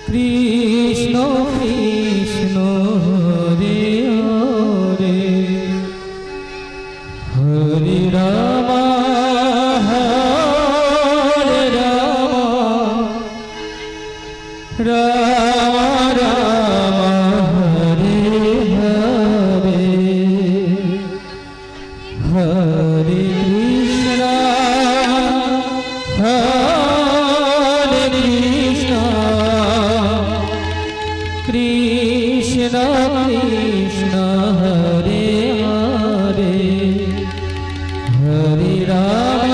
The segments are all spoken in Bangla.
কৃষ্ণ কৃষ্ণ রে রে হরে রাম হরে রাম রাম রাম হরে হরে হরে কৃষ্ণ হরে কৃষ্ণ কৃষ্ণ কৃষ্ণ হরে হরে হরে রাম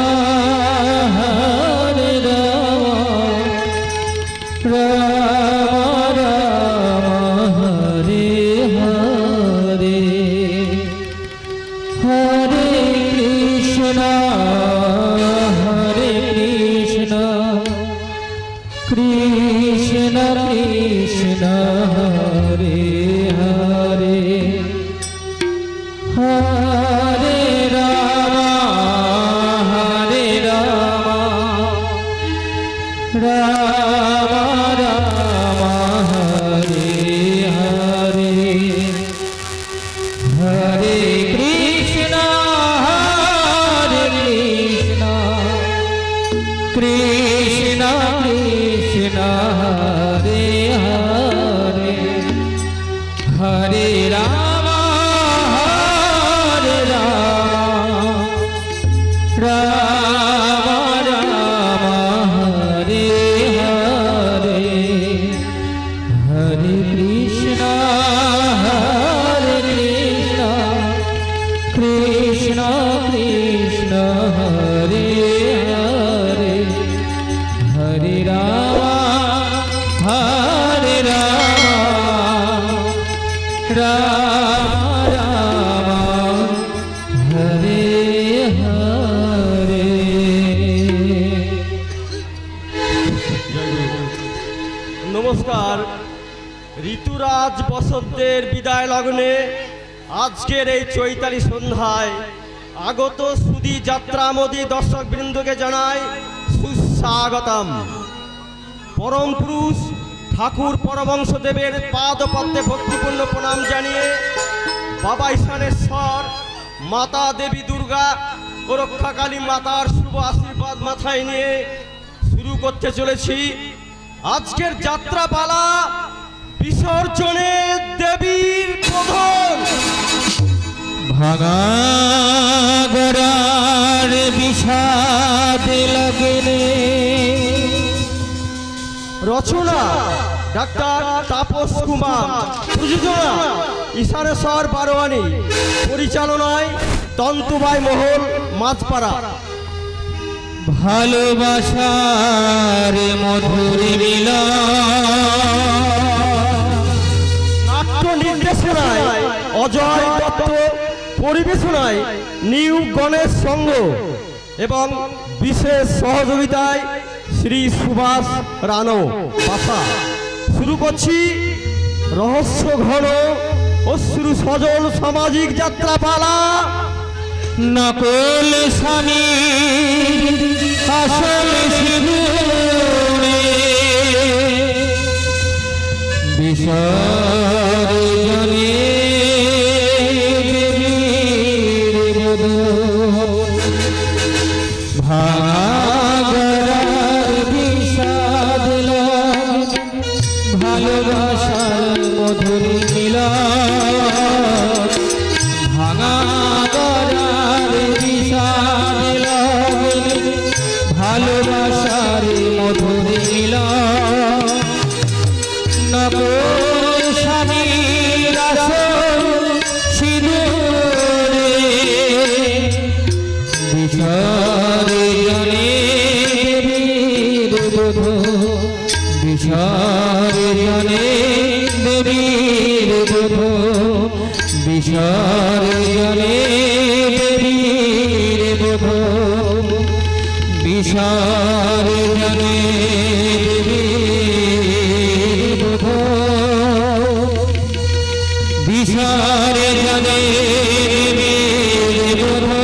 হরে রাম রাম রাম হরে হরে হরে কৃষ্ণ কৃষ্ণ কৃষ্ণ হরে হরে হরে রাম রাম রাম হরে হরে হরে কৃষ্ণ কৃষ্ণ কৃষ্ণ হরে হরে হরে রাম রাম রাম হরে হরে হরে কৃষ্ণ কৃষ্ণ কৃষ্ণ হরে হরে হরে রাম রাম হরে হরে। নমস্কার। ঋতুরাজ বসন্তের বিদায় লগ্নে আজকের এই চৈতালি সন্ধ্যায় আগত সুধী যাত্রামোদী দর্শক বৃন্দকে জানাই সুস্বাগতম। পরম পুরুষ ঠাকুর পরবংশদেবের পাদপদ্মে ভক্তিপূর্ণ প্রণাম জানিয়ে বাবা ঈশানেশ্বর, মাতা দেবী দুর্গা ও রক্ষাকালী মাতার শুভ আশীর্বাদ মাথায় নিয়ে শুরু করতে চলেছি আজকের যাত্রাপালা। বিসর্জনে দেবীর প্রধান ভাঙা গড়ার বিষাদ লগনে। রচনা ডাক্তার তাপস কুমার, প্রযোজনা ঈশানেশ্বর বারোয়ানি, পরিচালনায় তন্তুবাই মহল মাঝপাড়া। ভালোবাসার মধুর মিলন। নাট্য নির্দেশনায় অজয় দত্ত, পরিবেশনায় নিউ গণেশ সংঘ এবং বিশেষ সহযোগিতায় শ্রী সুভাষ রানো বাসা। শুরু করছি রহস্য ঘন অশ্রু সজল সামাজিক যাত্রাপালা। নকল স্বামী আসল শিবুরে বিসর্জনে দেবীর বদন। ভাঙার বিষাদ লগনে ভালোবাসার মধুর মিলন। ভাঙা ভালোবাসার মধুর মিলন। নকল স্বামীর আসল সিঁদুরে বিসর্জনে দেবীর বধূ। বিসর্জনে দেবীর বধূ। বিসর্জনে দেবীর বধূ। বিসর্জনে দেবীর বধূ। বিসর্জনে দেবীর বধূ।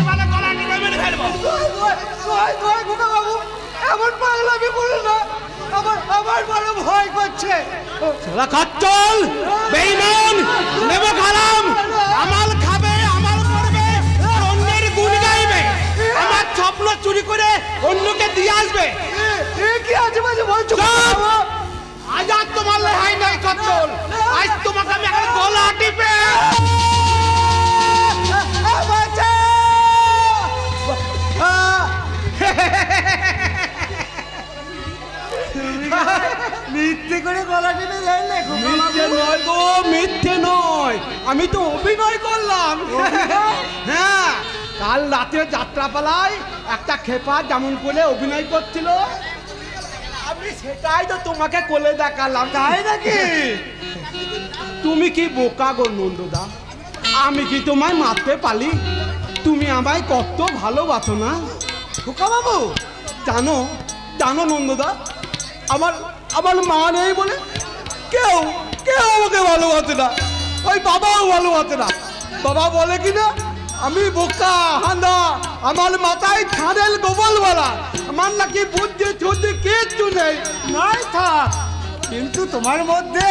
মানে গলা টিপে মেরে ফেলবো। বাবু এমন পাগলামি করো না, আমার বড় ভয় করছে। শালা কাচ্চল, বেঈমান, নেমো কালাম, আমাল খাবে, আমাল করবে, আর অন্যের গুণ গাইবে, আমার স্বপ্ন চুরি করে অন্যকে দিয়ে আসবে। কি আছে মাঝে বলছো? আজ আর তোমার রেহাই নাই কাচ্চল, আজ তোমাকে আমি এখন গলা টিপে মিথ্যে করে গলা টিপে যাইলে? মিথ্যে নয় গো, মিথ্যে নয়, আমি তো অভিনয় করলাম। হ্যাঁ, কাল রাতে যাত্রাপালায় একটা খেপা যেমন করে অভিনয় করছিল, আমি সেটাই তো তোমাকে কোলে দেখালাম। তাই নাকি? তুমি কি বোকা গো নন্দদা, আমি কি তোমায় মারতে পারি? তুমি আমায় কত ভালোবাসো না খোকা বাবু? জানো জানো নন্দদা, আমার আমার মা নেই বলে কেউ কেউ আমাকে ভালোবাসে না, ওই বাবাও ভালোবাসে না। বাবা বলে কি না আমি বোকা হাঁদা, আমার মাথায় ছাড়েল গোবলওয়ালা, আমার নাকি বুদ্ধি চুদ্ধি কিচ্ছু নেই। নাই থাক, কিন্তু তোমার মধ্যে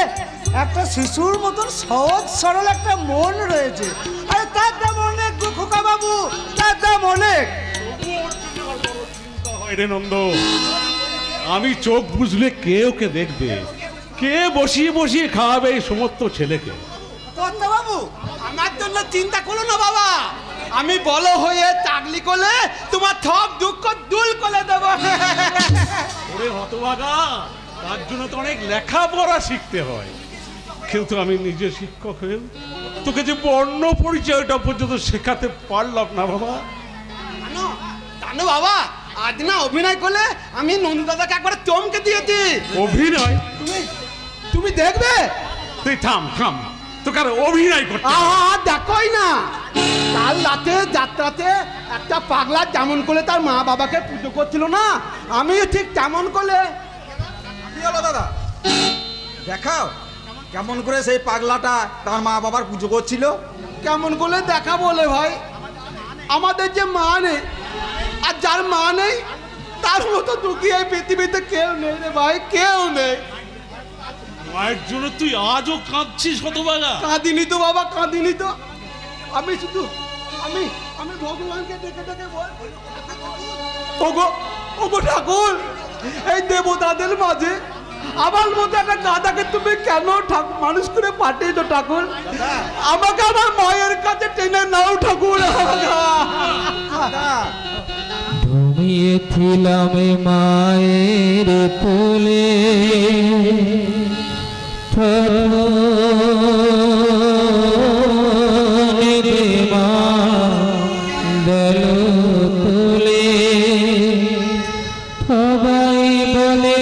একটা শিশুর মতন সহজ সরল একটা মন রয়েছে। আরে তার দাম অনেক গো খোকা বাবু, তার দাম অনেক। রে নন্দ, আমি চোখ বুঝলে কে ওকে দেখবে, কে বসিয়ে বসিয়ে খাওয়াবে এই সমস্ত ছেলেকে? কর্তা বাবু আমার জন্য চিন্তা করো না বাবা, আমি বড় হয়ে চাকরি করলে তোমার সব দুঃখ দূর করে দেব। ওরে হতভাগা, তার জন্য তো অনেক লেখাপড়া শিখতে হয়, কিন্তু আমি নিজে শিক্ষক হয়ে তোকে যে বর্ণ পরিচয়টা পর্যন্ত শেখাতে পারলাম না বাবা। জানো জানো বাবা, আজ না অভিনয় করলে আমি নন্দদাদাকে একবার চমকে দিয়েছি। অভিনয়? তুমি তুমি দেখবে? তুই থাম থাম, তোকে আর অভিনয় করতে হবে না। আহা দেখোই না, কাল রাতে যাত্রাতে একটা পাগলা যেমন করে তার মা বাবাকে পুজো করছিল না, আমিও ঠিক তেমন করে। কি হলো দাদা, দেখাও কেমন করে সেই পাগলাটা তার মা বাবার পুজো করছিল। কেমন করে দেখা বলে ভাই, আমাদের যে মা নেই, আর যার মা নেই তার মতো দুঃখী এই পৃথিবীতে কেউ নেই রে ভাই, কেউ নেই। মায়ের জন্য তুই আজও কাঁদছিস হতভাগা? কাঁদিনি তো বাবা, কাঁদিনি তো, আমি শুধু আমি আমি ভগবানকে ডেকে ডেকে বল, ওগো ওগো ঠাকুর, এই দেবতাদের মাঝে আমার মতো একটা গাধাকে তুমি কেন মানুষ করে পাঠিয়েছো ঠাকুর? আমাকে আমার মায়ের কাছে টেনে নাও ঠাকুর। ঘুমিয়েছিলাম মায়ের কোলে, রে মা দেলো তুলে, সবাই বলে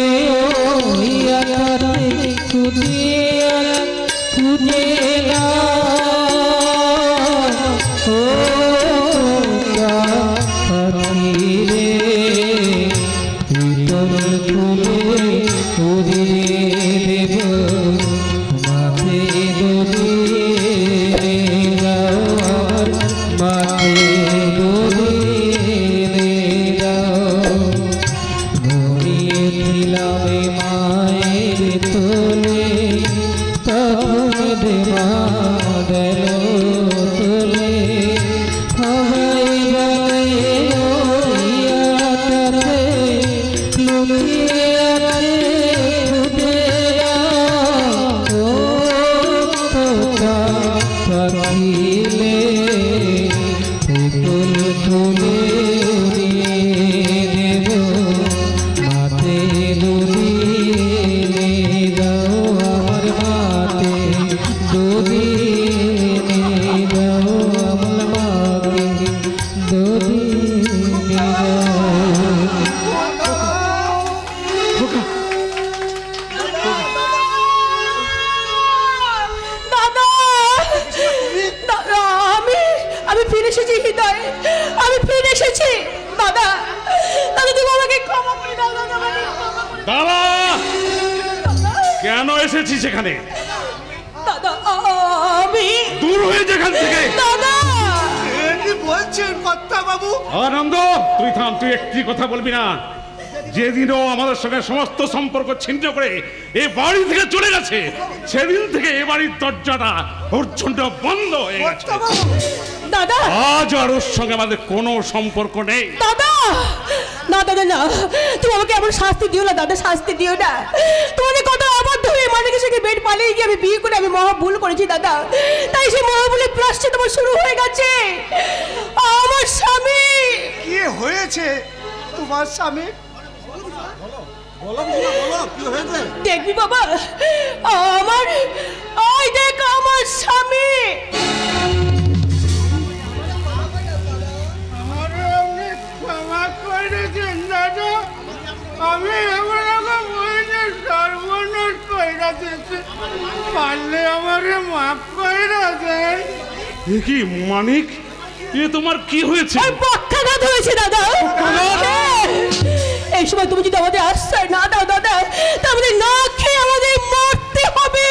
খুঁজে খুঁজে না, ও রে তোর খুলে উড়িয়ে দেব মাথে দড়িয়ে দাও, মাথে দড়িয়ে দাও। ঘুমিয়েছিলাম মায়ের তোলে, তখন দেবা গেল তোলে, সবাই বলে ওইয়াটাতে লুকিয়ে আছে খুদেরা, ও খোকা পাখিলে ফুল তুলে উড়িয়ে দেব, মাঠে দড়িয়ে দাও, আমার মাঠে দড়িয়ে দাও, আমার মাকে দড়িয়ে দাও। দাদা দাদা, আমি ফিরে এসেছি হৃদয়, আমি ফিরে এসেছি দাদা। দাদা তুমি আমাকে ক্ষমা করে দাও দাদা, আমাকে ক্ষমা করে দাও। দাদা, কেন এসেছিস এখানে? দাদা আমি দূর হয়ে যেখান থেকে। দাদা বলছেন কর্তা বাবু? আনন্দ, তুই থাম, তুই একটি কথা বলবি না। যেদিনও আমাদের সঙ্গে সমস্ত সম্পর্ক ছিন্ন করে এ বাড়ি থেকে চলে গেছে, সেদিন থেকে এ বাড়ির দরজাটা ওর জন্য বন্ধ হয়ে গেছে। দাদা, আজ আর ওর সঙ্গে আমাদের কোনো সম্পর্ক নেই। দাদা, না দাদা না, তুমি আমাকে এমন শাস্তি দিও না দাদা, শাস্তি দিও না। তোমাদের কথা অবাধ্য হয়ে মানিকের সঙ্গে বেড পালিয়ে গিয়ে আমি বিয়ে করে আমি মহা ভুল করেছি দাদা। তাই সেই মহা ভুলের প্রায়শ্চিত্ত আমার শুরু হয়ে গেছে। আমার স্বামী কি হয়েছে তোমার স্বামী? দেখবি বাবা, আমার ওই দেখ আমার স্বামী। আমি এমন সর্বনাশ কইরা দিয়েছি, পারলে আমারে মাফ কইরা দেন। কি মানিক, এ তোমার কি হয়েছে? পক্ষাঘাত হয়েছে দাদা। এই সময় তুমি যদি আমাদের আশ্রয় না দাও দাদা, তাহলে না খেয়ে আমাদের মরতে হবে।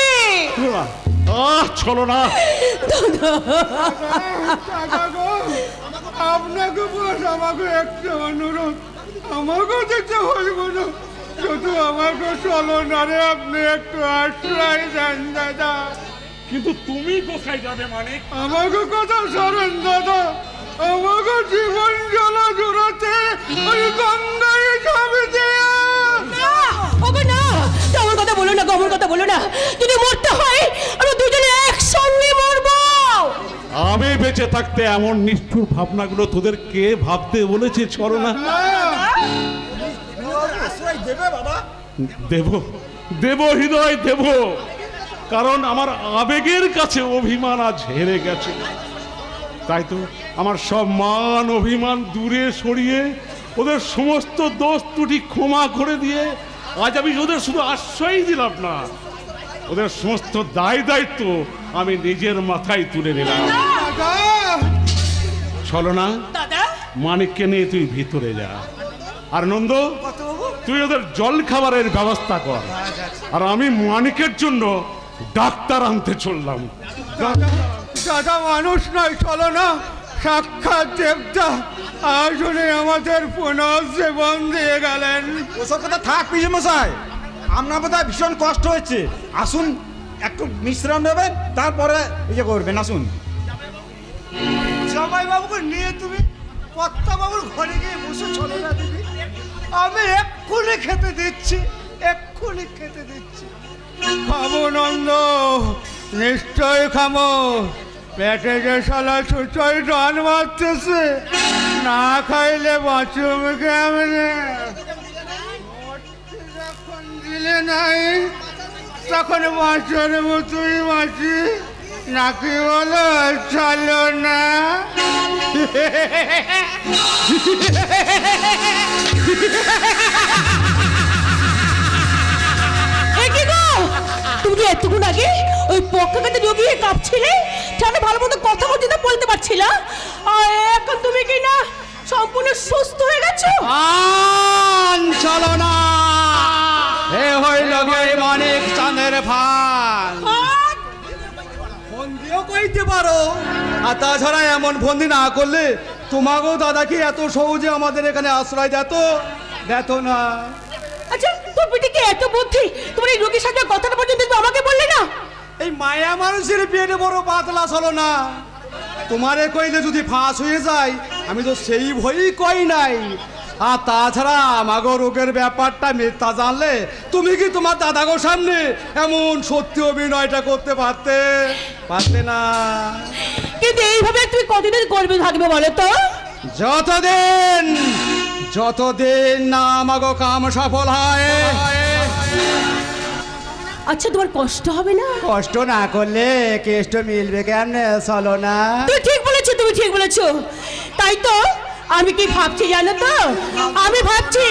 চলো না আপনাকে বস, আমাকে একটা অনুরোধ, আমাকেও যেতে হইব না, শুধু আমাকে চলো না রে, আপনি একটু আশ্রয় দেন দাদা। কিন্তু তুমি কোথায় যাবে মানিক? আমাকে কথা সরেন দাদা, আমাকে জীবন জ্বালা জোড়াতে ওই গঙ্গায় যাবে যে। ওগো না, আমার কথা বলো না, আমার কথা বলো না। যদি মরতে হয় আমরা দুজনে একসঙ্গে মরবো। আমি বেঁচে থাকতে এমন নিষ্ঠুর ভাবনাগুলো তোদের কে ভাবতে বলেছে? চলো না। দেব দেব হৃদয় দেব, কারণ আমার আবেগের কাছে অভিমান আজ হেরে গেছে। তাই তো আমার সব মান অভিমান দূরে সরিয়ে ওদের সমস্ত দোষ ত্রুটি ক্ষমা করে দিয়ে আজ আমি ওদের শুধু আশ্রয় দিলাম না, ওদের সমস্ত দায় দায়িত্ব আমি নিজের মাথায় তুলে নিলাম। চলো না, মানিককে নিয়ে তুই ভিতরে যা। আর নন্দ, তুই ওদের জল খাবারের ব্যবস্থা কর, আর আমি মানিকের জন্য ডাক্তার আনতে চললাম। দাদা মানুষ নয়, চলো না, সাক্ষাৎ দেবতা আসলে আমাদের পুনর্জীবন দিয়ে গেলেন। ওসব কথা থাক পিসে মশাই, আপনার বোধহয় ভীষণ কষ্ট হচ্ছে। আসুন একটু বিশ্রাম নেবেন, তারপরে ইয়ে করবেন। আসুন। জামাই বাবুকে নিয়ে তুমি কর্তা বাবুর ঘরে গিয়ে বসে চলো না দিদি, আমি এক্ষুনি খেতে দিচ্ছি, এক্ষুনি খেতে দিচ্ছি। খাবো নন্দ, নিশ্চয় খাবো। পেটে যে শালা ছুচয় টান মারতেছে, না খাইলে বাঁচুম কেমনে? যখন দিলে নাই তখন বাঁচার মতোই বাঁচি, নাকি বলো চলো না? তুমি এতক্ষণ আগে ওই পক্ষাঘাতে জগিয়ে কাঁপছিলে, তাহলে ভালো মতো কথা বলতে পারছিলা, আর এখন তুমি কি না সম্পূর্ণ সুস্থ হয়ে গেছো? চলো না, এ হইল গে মানিক চাঁদের ফান। ফন্দিও কইতে পারো, আর তাছাড়া এমন ফন্দি না করলে তোমাকেও দাদা কি এত সহজে আমাদের এখানে আশ্রয় দেত না। আচ্ছা, তোর পিঠে কি এত বুদ্ধি, তোমার এই রোগীর সাথে কথাটা পর্যন্ত তুমি আমাকে বললে না? এই মায়া মানুষের পেটে বড় পাতলা চলো না, তোমারে কইলে যদি ফাঁস হয়ে যায় আমি তো সেই ভয়ই কই নাই। আর তাছাড়া আমাগো রোগের ব্যাপারটা মিথ্যা জানলে তুমি কি তোমার দাদাগোর সামনে এমন সত্যি অভিনয়টা করতে পারতে না। কিন্তু এইভাবে তুমি কতদিন করবে থাকবে বলো তো? যতদিন না আমাগো কাম সফল হয়। আচ্ছা, তোমার কষ্ট হবে না? কষ্ট না করলে কেষ্ট মিলবে কেমনে? চলো না। তুমি ঠিক বলেছো। তাই তো আমি কি ভাবছি জানো তো? আমি ভাবছি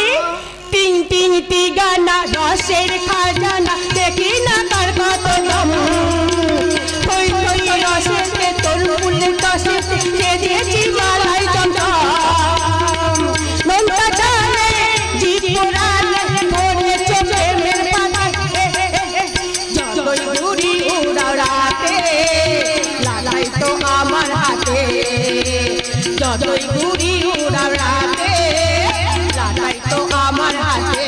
টিং টিং টিগানা রসের খাজানা, দেখি না তার কত দম, থই থই রসেতে তোর ফুলের দশেতে সে দিয়েছি মালাই চন্দন, মনটা জানে জীবনালে মনে চোখে মের পাতা, যতই ঘুরি উড়াতে লালাই তো আমার হাতে, যতই ঘুরি উড়াও রাতে লাটাই তো আমার হাতে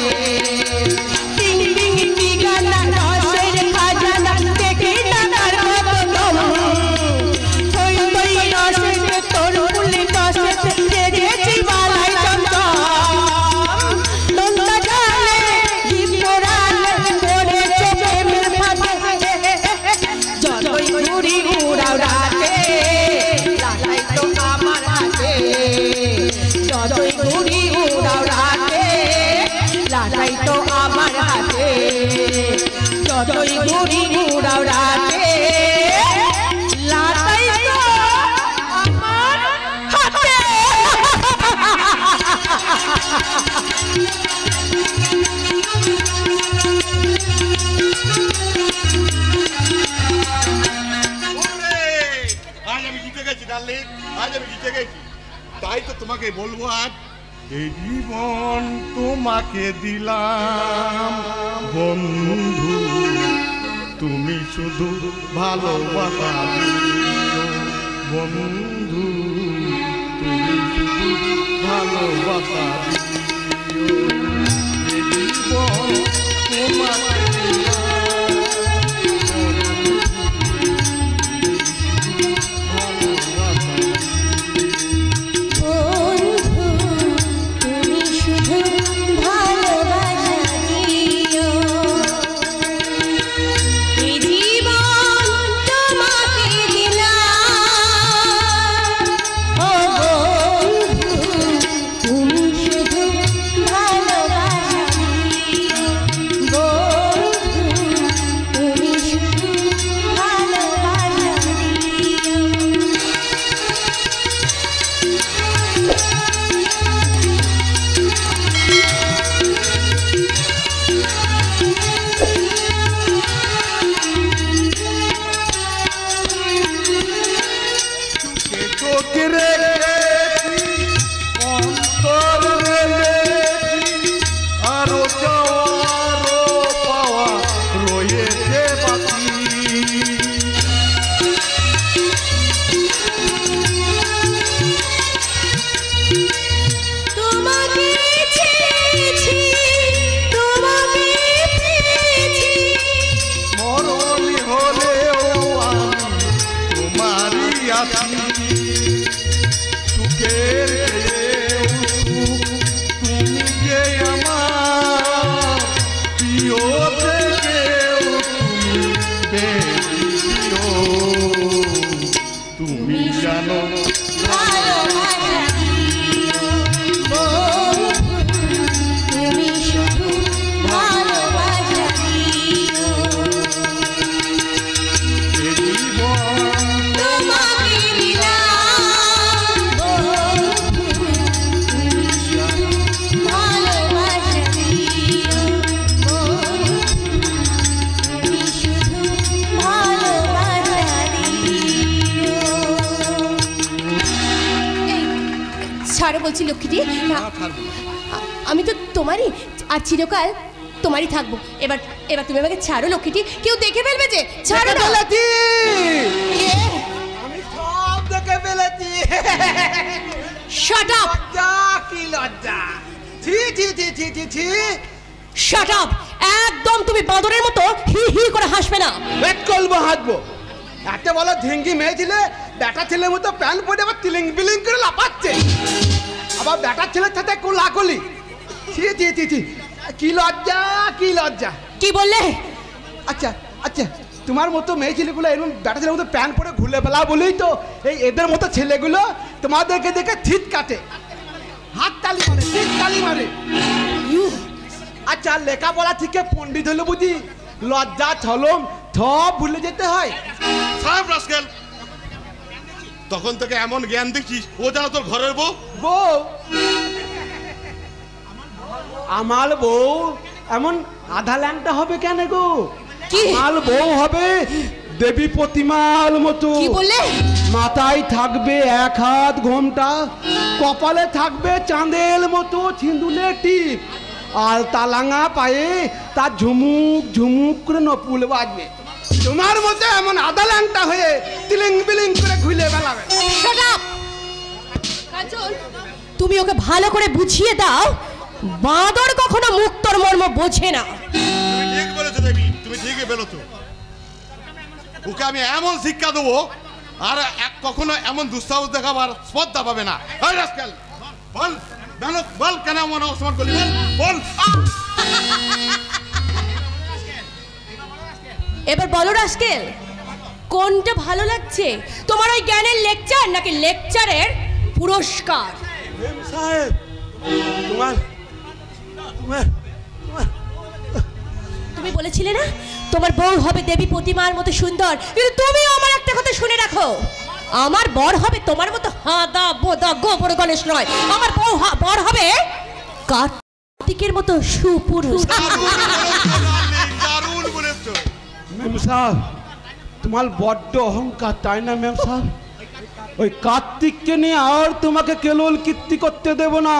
টিং টিং টিগানা রসের খাজানা দেখি না তার কত দম থই থই রসেতে তোর ফুলে রসেতে রেখেছি বালাই চমচম নন্দা জানে জীব পোড়ালে পড়েছে প্রেমের ফাঁদে যতই ঘুরি উড়াও রাতে লাটাই তো আমার হাতে যতই ঘুরি উড়াও রাতে লাটাই তো আমার হাতে যতই ঘুরি উড়াও রাতে লাটাই তো আমার হাতে আজ আমি জিতে গেছি ডার্লিং, আজ আমি জিতে গেছি। তাই তো তোমাকে বলবো আজ এই জীবন তোমাকে দিলাম বন্ধু, তুমি শুধু ভালোবাসা দিও বন্ধু, তুমি শুধু ভালোবাসা দিও এই জীবন তোমাকে দিলাম বলছি লক্ষ্মীটি, আমি তো তোমারই আর চিরকাল তোমারই থাকবো। এবার এবার তুমি আমাকে ছাড়ো লক্ষ্মীটি, কেউ দেখে ফেলবে যে। ছাড়ো না। আমি সব দেখে ফেলেছি। Shut up. লজ্জা কি লজ্জা, ছি ছি ছি ছি ছি ছি। শাট আপ, একদম তুমি বাঁদরের মতো হি হি করে হাসবে না। বেট করবো, হাসবো। এত বড় ঝিঙ্গি মেয়ে ছিলে, বেটা ছেলের মতো প্যান্ট পরে আবার তিলিং বিলিং করে লাপাচ্ছে, আবার বেটা ছেলের সাথে কোলাকুলি। ছি ছি ছি ছি, কি লজ্জা কি লজ্জা। কি বললে? আচ্ছা আচ্ছা, তোমার মতো মেয়ে ছেলেগুলো এরকম বেটা ছেলের মতো প্যান্ট পরে ঘুরে বেলা বলেই তো এই এদের মতো ছেলেগুলো তোমাদেরকে দেখে থিত কাটে, হাত তালি মারে, থিত তালি মারে। আচ্ছা, লেখাপড়া থেকে পণ্ডিত হলো বুঝি লজ্জা ছলম সব ভুলে যেতে হয়? সাহেব রাস্কেল, তখন থেকে এমন জ্ঞান দিচ্ছিস ও যেন তোর ঘরের বউ। বউ? আমার বউ এমন আধা ল্যাংটা হবে কেন গো? আমার বউ হবে দেবী প্রতিমার মতো। কি বললে? মাথায় থাকবে এক হাত ঘোমটা, কপালে থাকবে চাঁদের মতো ছিন্দুলের টিপ, আর তালাঙা পায়ে তার ঝুমুক ঝুমুক করে নপুল বাজবে। তোমার মতো এমন আধা ল্যাংটা হয়ে তিলিং বিলিং করে ঘুরে বেড়াবে। Shut up. কাজল, তুমি ওকে ভালো করে বুঝিয়ে দাও, বাঁদর কখনো মুক্তর মর্ম বোঝে না। তুমি ঠিক বলেছো দেবী, তুমি ঠিকই বলেছো। ওকে আমি এমন শিক্ষা দেবো আর কখনো এমন দুঃসাহস দেখাবার স্পর্ধা পাবে না। এই রাস্কেল, বল বল কেন এমন অসম্মান করলি, বল। এবার বলো রাস্কেল, কোনটা ভালো লাগছে তোমার, ওই জ্ঞানের লেকচার নাকি লেকচারের পুরস্কার? সাহেব, তোমার তুমি বলেছিলে না তোমার বউ হবে দেবী প্রতিমার মতো সুন্দর, কিন্তু তুমিও আমার একটা কথা শুনে রাখো, আমার বর হবে তোমার মতো হাদা বোদা গোবর গণেশ নয়, আমার বর হবে কার্তিকের মতো সুপুরুষ। দারুণ বলেছো ম্যাম সাহেব, তোমার বড্ড অহংকার, তাই না ম্যাম সাহেব? ওই কার্তিককে নিয়ে আর তোমাকে কেলোল কীর্তি করতে দেব না।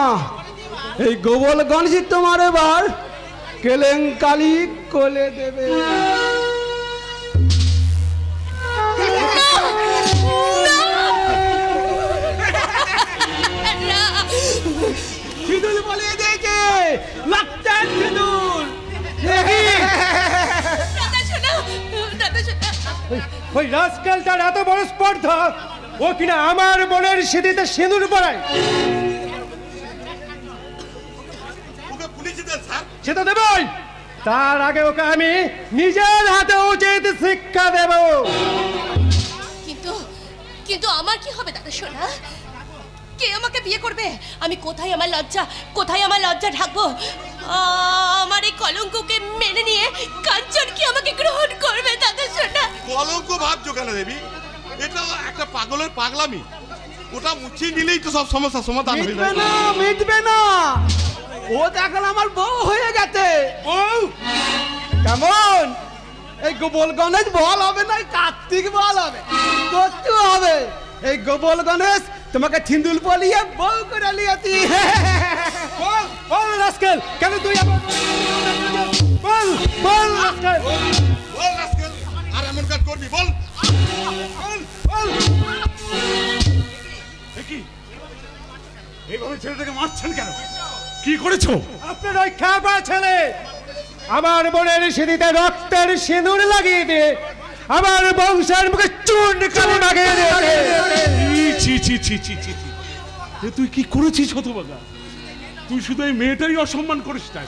এই গোবলগঞ্জই তোমার এবার কেলেঙ্কারি কোলে দেবে। সিঁদুর বলিয়ে দিয়েছে, লাক্তার সিঁদুর। ওই রাজকালটার এত বড় স্পর্ধা, ও কিনা আমার বোনের সিঁথিতে সিঁদুর পড়ায়। ওকে পুলিশে দেন স্যার। সেটা দেবই, তার আগে ওকে আমি নিজের হাতে উচিত শিক্ষা দেব। কিন্তু আমার কি হবে দাদা সোনা? কে আমাকে বিয়ে করবে? আমি কোথায় আমার লজ্জা ঢাকবো? আমার এই কলঙ্ককে মেনে নিয়ে কাঞ্চন কি আমাকে গ্রহণ করবে দাদা সোনা? কলঙ্ক ভাবছো কেন দেবী? এটা একটা পাগলের পাগলামি, ওটা মুছিয়ে নিলেই তো সব সমস্যার সমাধান হয়ে যাবে। মিটবে না, ও দেখল আমার বউ হয়ে গেছে। বউ কেমন? এই গোপাল গণেশ বল হবে না, কার্তিক বল হবে, কত হবে? এই গোপাল গণেশ তোমাকে থিন্দুল বলিয়ে বউ করে লিয়েছি। বল রাস্কেল, কেন তুই আমার বল রাস্কেল, বল রাস্কেল, আর এমন কাজ করবি বল। কি এইভাবে ছেলেটাকে মারছেন কেন? কি করেছো? আপনার ওই খাপা ছেলে আমার বোনের সিঁথিতে রক্তের সিঁদুর লাগিয়ে দিয়ে আমার বংশের মুখে চুন কালি লাগিয়ে দিয়েছে। তুই কি করেছিস হতভাগা? তুই শুধু এই মেয়েটারই অসম্মান করিস না,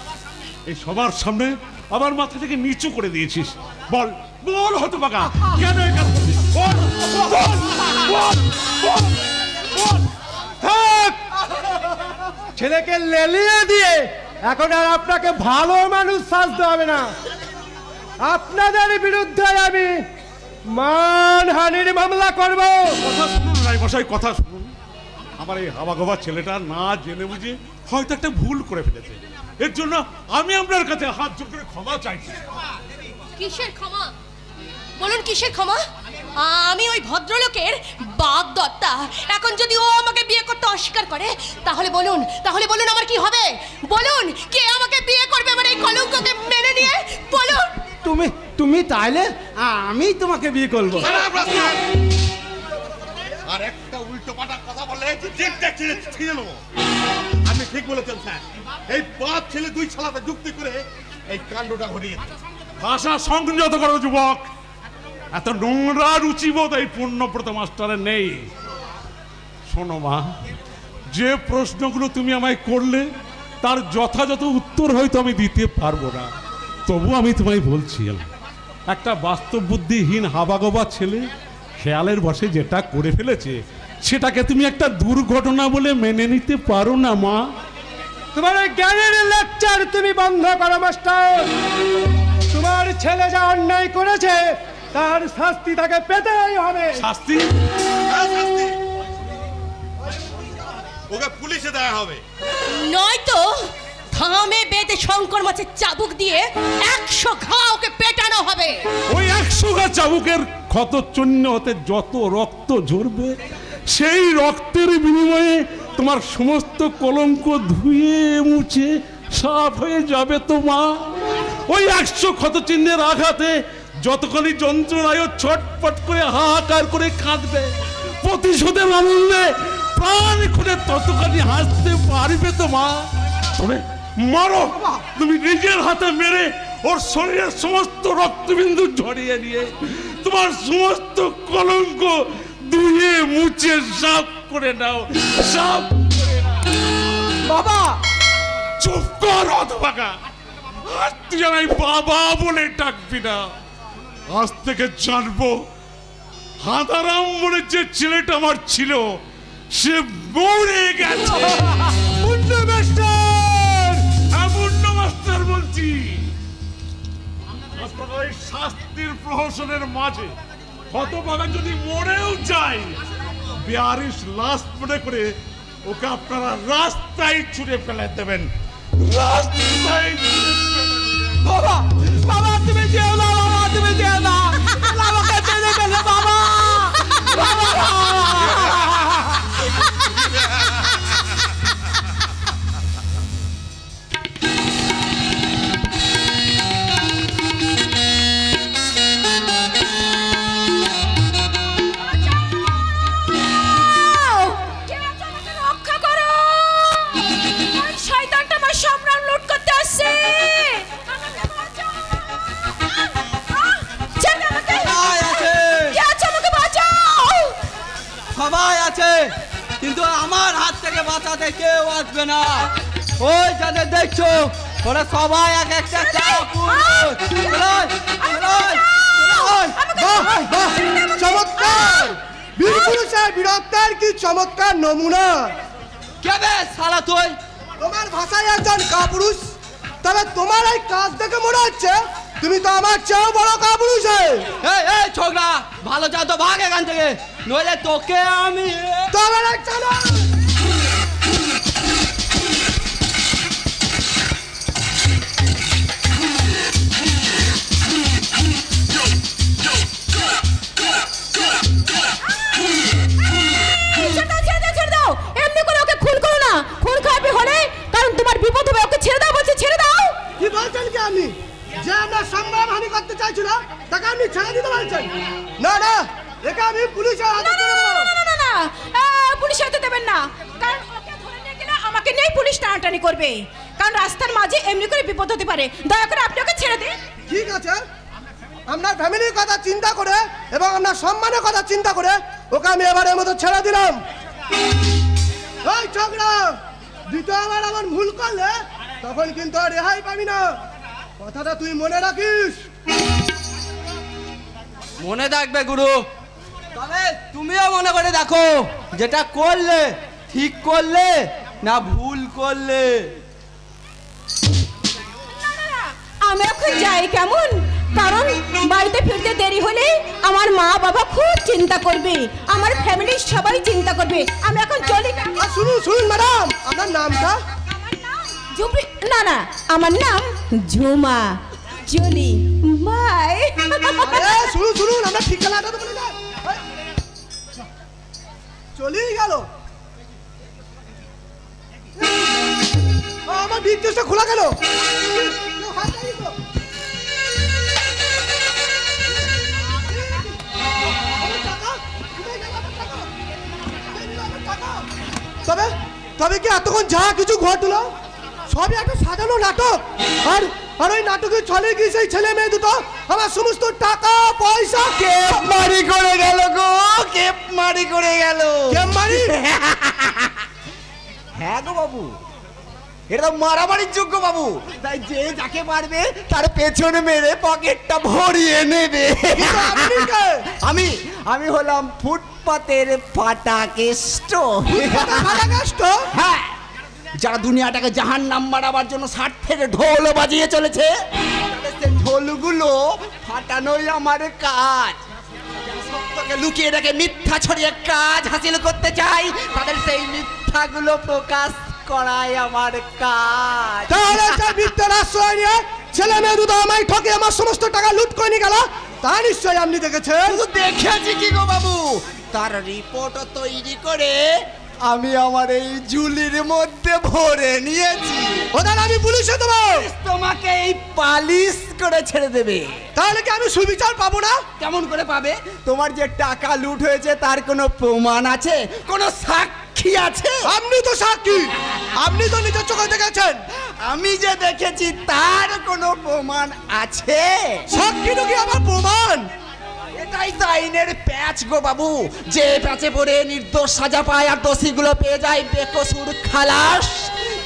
এই সবার সামনে আবার মাথা থেকে নিচু করে দিয়েছিস। বল বল হতভাগা, কেন এই কাজ করছিস? বল বল বল বল বল। ছেলেকে লেলিয়ে দিয়ে এখন আর আপনাকে ভালো মানুষ সাজতে হবে না। আপনাদের বিরুদ্ধে আমি মানহানির মামলা করব। কথা শুনুন রায়মশাই, কথা শুনুন। আমার এই হাবাগোবা ছেলেটা না জেনে বুঝে হয়তো একটা ভুল করে ফেলেছে, এর জন্য আমি আপনার কাছে হাত জোড় করে ক্ষমা চাইছি। কিসের ক্ষমা বলুন, কিসের ক্ষমা? আমি ওই ভদ্রলোকের বাগদত্তা। এখন যদি ও আমাকে বিয়ে করতে অস্বীকার করে তাহলে বলুন আমার কি হবে? বলুন কে আমাকে বিয়ে করবে আমার এই কলঙ্ককে মেনে নিয়ে? বলুন। তুমি তাইলে আমি তোমাকে বিয়ে করবো। আর একটা উল্টো পাল্টা কথা বললে ছিঁড়ে নেবো। আপনি ঠিক বলেছেন স্যার, এই 5 ছেলে 2 শালাতে যুক্তি করে এই কাণ্ডটা ঘটিয়েছে। ভাষা সংযত করো যুবক, এত নোংরা রুচিবোধ এই পূর্ণব্রত মাস্টারের নেই। শোনো মা, যে প্রশ্নগুলো তুমি আমায় করলে তার যথাযথ উত্তর হয়তো আমি দিতে পারবো না, তবু আমি তোমায় বলছি, একটা বাস্তব বুদ্ধিহীন হাবাগোবা ছেলে খেয়ালের বশে যেটা করে ফেলেছে সেটাকে তুমি একটা দুর্ঘটনা বলে মেনে নিতে পারো না মা? তোমার ওই জ্ঞানের লেকচার তুমি বন্ধ করো মাস্টার। তোমার ছেলে যা অন্যায় করেছে তার শাস্তি তাকে পেতেই হবে। শাস্তি? ওকে পুলিশে দেয়া হবে, নয়তো থামে বেঁধে শঙ্কর মাছের চাবুক দিয়ে 100 ঘা ওকে পেটানো হবে। ওই 100 ঘা চাবুকের ক্ষত চূর্ণ হতে যত রক্ত ঝরবে সেই রক্তের বিনিময়ে তোমার সমস্ত কলঙ্ক ধুয়ে মুছে সাফ হয়ে যাবে তো মা। ওই 100 ক্ষত চিহ্নের আঘাতে যতখানি যন্ত্রণায় ছটপট করে হাহাকার করে কাঁদবে, প্রতিশোধের আনন্দে প্রাণ খুলে ততখানি হাসতে পারবে তো মা? তবে মারো, তুমি নিজের হাতে মেরে ওর শরীরের সমস্ত রক্তবিন্দু ঝরিয়ে নিয়ে তোমার সমস্ত কলঙ্ক ধুয়ে মুছে সাফ করে নাও, সাফ করে নাও। বাবা চুপ কর হতভাগা, আজ তুই আমায় বাবা বলে ডাকবি না। আজ থেকে জানবো হাঁদারাম বলে যে ছেলেটা আমার ছিল সে মরে গেছে। মুন্ডু মাস্টার, হ্যাঁ মুন্ডু মাস্টার বলছি। এই শাস্তির প্রহসনের মাঝে হতভাগা যদি মরেও যায়, বেয়ারিশ লাশ মনে করে ওকে আপনারা রাস্তায় ছুঁড়ে ফেলে দেবেন, রাস্তায় ছুঁড়ে ফেলে দেবেন। বাবা বাবা তুমি যেও না, বাবা তুমি যেও না, আমাকে ছেড়ে ফেলে বাবা, বাবা। রক্ষা করো, ওই শয়তানটা আমার সম্রাট লুট করতে আসছে। আমাকে বাঁচাও। ছেড়ে আমাকে। সবাই আছে, কে আছে? আমাকে বাঁচাও। সবাই আছে, কিন্তু আমার হাত থেকে বাঁচাতে কেউ আসবে না। ওই যাদের দেখছো ওরা সবাই এক একটা চমৎকার বীরপুরুষের বীরত্বের কি চমৎকার নমুনা। কেবে শালা তুই? তোমার ভাষায় একজন কাপুরুষ, তবে তোমার এই কাজ দেখে মনে হচ্ছে তুমি তো আমার চেয়েও বড় কাপুরুষ। এই এই ছোকরা, ভালো যা তো ভাগ এখান থেকে, নইলে তোকে আমি তোমার চলো। ছেড়ে দাও, এমনি করে ওকে খুন করো না। খুন খাবি হলে কারণ তোমার বিপদ হবে। ওকে ছেড়ে দাও বলছি, ছেড়ে দাও। কি বলছেন কি আপনি? যে আমরা সম্মান হানি করতে চাইছিল তাকে আপনি ছেড়ে দিতে বলছেন? না না, একে আমি পুলিশের হাতে তুলে দেবো। না না না, পুলিশের হাতে দেবেন না, কারণ ওকে ধরে নিয়ে গেলে আমাকে নিয়েই পুলিশ টানাটানি করবে। কারণ রাস্তার মাঝে এমনি করে বিপদ হতে পারে। দয়া করে আপনি ওকে ছেড়ে দিন। ঠিক আছে, আপনার ফ্যামিলির কথা চিন্তা করে এবং আপনার সম্মানের কথা চিন্তা করে ওকে আমি এবারের মতো ছেড়ে দিলাম। ওই ছোকরা, দ্বিতীয়বার আমার ভুল করলে তখন কিন্তু আর রেহাই পাবি না, কথাটা তুই মনে রাখিস। মনে থাকবে গুরু, তবে তুমিও মনে করে দেখো যেটা করলে ঠিক করলে না ভুল করলে। আমি এখন যাই কেমন, কারণ বাড়িতে ফিরতে দেরি হলে আমার মা বাবা খুব চিন্তা করবে, আমার ফ্যামিলির সবাই চিন্তা করবে। আমি এখন চলি। আর শুনুন শুনুন ম্যাডাম, আপনার নামটা? আমার নাম ঝুমরি। না না, আমার নাম ঝুমা। চলি, বাই। শুনুন শুনুন, আমরা ঠিকানাটা তো বলে না, চলেই গেল। আমার বিদ্যুৎটা খোলা গেল। তবে তবে কি এতক্ষণ যা কিছু ঘটলো সবই একটা সাজানো নাটক। আর আর ওই নাটকে চলে গিয়ে সেই ছেলে মেয়ে দুটো আমার সমস্ত টাকা পয়সা কেপ মারি করে গেল গো, কেপ মারি করে গেল। কেম মারি? হ্যাঁ গো বাবু, এটা তো মারামারির যোগ্য বাবু, তাই যে যাকে মারবে তার পেছনে মেরে পকেটটা ভরিয়ে নেবে। আপনি কে? আমি আমি হলাম ফুটপাতের ফাটাকেষ্ট। ফাটাকেষ্ট? হ্যাঁ, যারা দুনিয়াটাকে জাহান্নাম মারাবার জন্য ষাট থেকে ঢোল বাজিয়ে চলেছে, সে ঢোলগুলো ফাটানোই আমার কাজ। যারা সত্যকে লুকিয়ে রেখে মিথ্যা ছড়িয়ে কাজ হাসিল করতে চাই, তাদের সেই মিথ্যাগুলো প্রকাশ করাই আমার কাজ। তাহলে সেই মিথ্যার আশ্রয় নিয়ে ছেলে মেয়ে দুটো আমায় ঠকে আমার সমস্ত টাকা লুট করে নিয়ে গেল, তা নিশ্চয়ই আপনি দেখেছেন। শুধু দেখেছি কি গো বাবু, তার রিপোর্টও তৈরি করে আমি আমার এই ঝুলির মধ্যে ভরে নিয়েছি। ওদের আমি পুলিশে দেবো, তোমাকে এই পালিশ করে ছেড়ে দেবে। তাহলে কি আমি সুবিচার পাবো না? কেমন করে পাবে? তোমার যে টাকা লুট হয়েছে তার কোনো প্রমাণ আছে, কোনো সাক্ষী সাক্ষী আছে? আপনি তো সাক্ষী, আপনি তো নিজের চোখে দেখেছেন। আমি যে দেখেছি তার কোনো প্রমাণ আছে? সাক্ষী নাকি আমার প্রমাণ? এটাই তো আইনের প্যাচ গো বাবু, যে প্যাচে পড়ে নির্দোষ সাজা পায় আর দোষীগুলো পেয়ে যায় বেকসুর খালাস।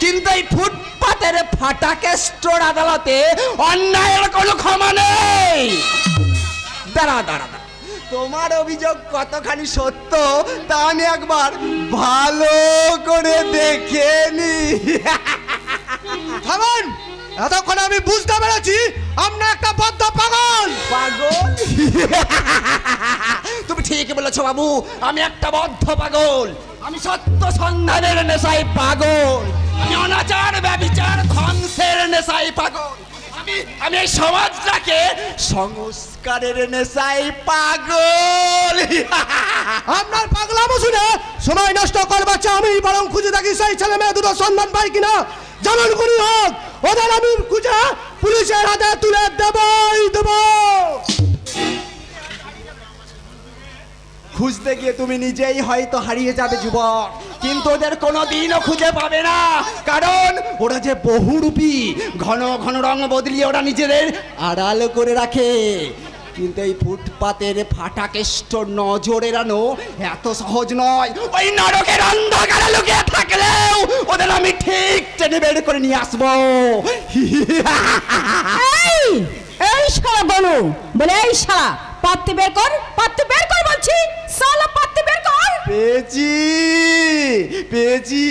কিন্তু এই ফুটপাতের ফাটাকে স্টোর আদালতে অন্যায়ের কোনো ক্ষমা নেই। দাঁড়া দাঁড়া, তোমার অভিযোগ কতখানি সত্য তা আমি একবার ভালো করে দেখে নি। থামান, এতক্ষণ আমি বুঝতে পেরেছি আমরা একটা বদ্ধ পাগল। পাগল? তুমি ঠিক বলেছো বাবু, আমি একটা বদ্ধ পাগল। আমি সত্য সন্ধানের নেশায় পাগল, আমি অনাচার ব্যভিচার ধ্বংসের নেশায় পাগল, আমি এই সমাজটাকে সংস্কারের নেশায় পাগল। আপনার পাগলামো শুনে সময় নষ্ট করবার চেয়ে আমি বরং খুঁজে থাকি সেই ছেলে মেয়ে দুটো সন্ধান পাই কিনা। যেমন করি হোক ওদের আমি খুঁজে পুলিশের হাতে তুলে দেবই দেব। খুঁজতে গিয়ে তুমি নিজেই হয়তো হারিয়ে যাবে যুবক, কিন্তু ওদের কোনোদিনও খুঁজে পাবে না, কারণ ওরা যে বহুরূপী। ঘন ঘন রং বদলিয়ে ওরা নিজেদের আড়াল করে রাখে। কিন্তু এই ফুটপাতের ফাটাকেষ্ট নজর এড়ানো এত সহজ নয়। ওই নরকের অন্ধকারে লুকিয়ে থাকলেও ওদের আমি ঠিক টেনে বের করে নিয়ে আসবো। এই শালা বলো বলে, এই শালা পাত্তি বের কর, পাত্তি বের কর বলছি, শালা পাত্তি বের কর। পেয়েছি পেয়েছি,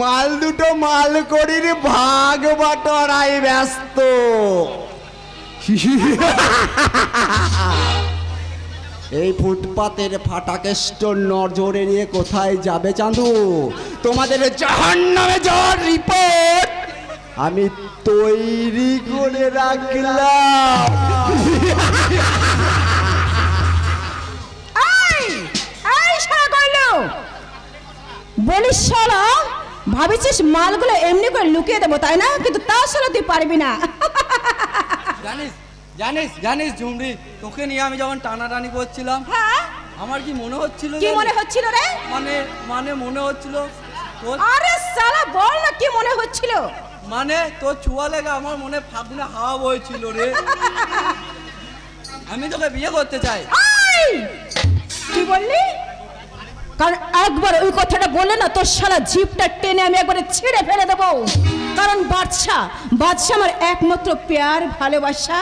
মাল দুটো মাল করির ভাগ বাটোয়ারায় ব্যস্ত। এই ফুটপাতের ফাটাকেষ্ট নজরে নিয়ে কোথায় যাবে চাঁদু? তোমাদের জাহান্নামে যাওয়ার রিপোর্ট আমি তৈরি করে রাখলাম। বলিস শালা, ভাবিছিস মালগুলো এমনি করে লুকিয়ে দেবো তাই না? কিন্তু তা শালা তুই পারবি না। জানিস জানিস জানিস ঝুমরি, তোকে নিয়ে আমি যখন টানাটানি করছিলাম, হ্যাঁ আমার কি মনে হচ্ছিল? কি মনে হচ্ছিল রে? মানে মনে হচ্ছিল তোর, আরে শালা বল না কি মনে হচ্ছিল? মানে তোর ছোঁয়া লেগে আমার মনে ফাগুনে হাওয়া বইছিল রে। আমি তোকে বিয়ে করতে চাই। কি বললি? কারণ একবার ওই কথাটা বললে না তোর শালা জিভটা টেনে আমি একবারে ছিঁড়ে ফেলে দেবো। কারণ বাদশা আমার একমাত্র প্যার ভালোবাসা,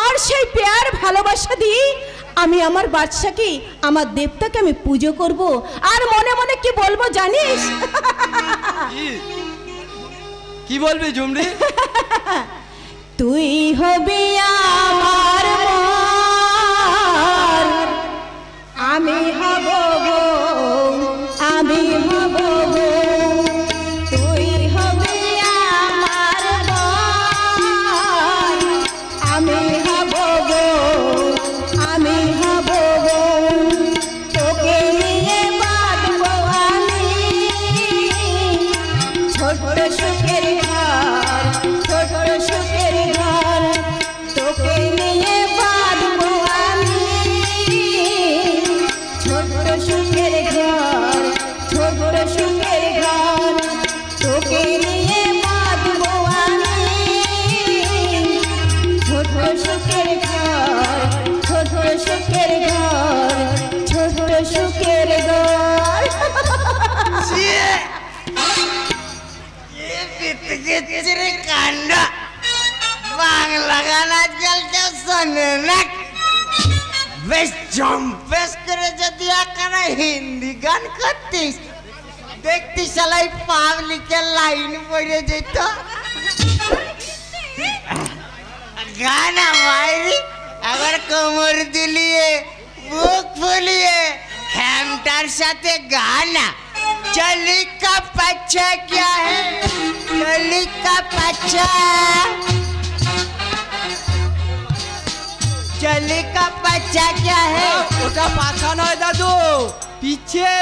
আর সেই প্যার ভালোবাসা দিয়ে আমি আমার বাদশাকে, আমার দেবতাকে আমি পুজো করব। আর মনে মনে কি বলবো জানিস? কি বলবি ঝুমরি? তুই হবি আমার মন, আমি হব গো, আমি হব গো। তুই হবি আমার মন, আমি হব গো, আমি হব গো। তোকে নিয়ে বাঁধবো আমি ছোট্ট সুখের ঘর, ছোট্ট সুখের ঘর। তোকে নিয়ে বাঁধবো আমি ছোট্ট সুখের ঘর, ছোট্ট সুখের ঘর। তোকে নিয়ে বাঁধবো আমি ছোট্ট সুখের ঘর, ছোট্ট সুখের ঘর, ছোট্ট সুখের ঘর। কাণ্ড বাংলা গান আজকাল কেউ শোনে না। বেশ জম্পেস করে যদি একখানা হিন্দি গান করতিস, দেখতি শালাই পাবলিকের লাইন পড়ে যেত। গানা মাইরি আবার কোমর দুলিয়ে বুক ফুলিয়ে হ্যামটার সাথে গানা। चली का पच्छा क्या है? चली का पच्छा, चली का पच्छा क्या है? ওটা পাছা নয় দাদু, পিছে।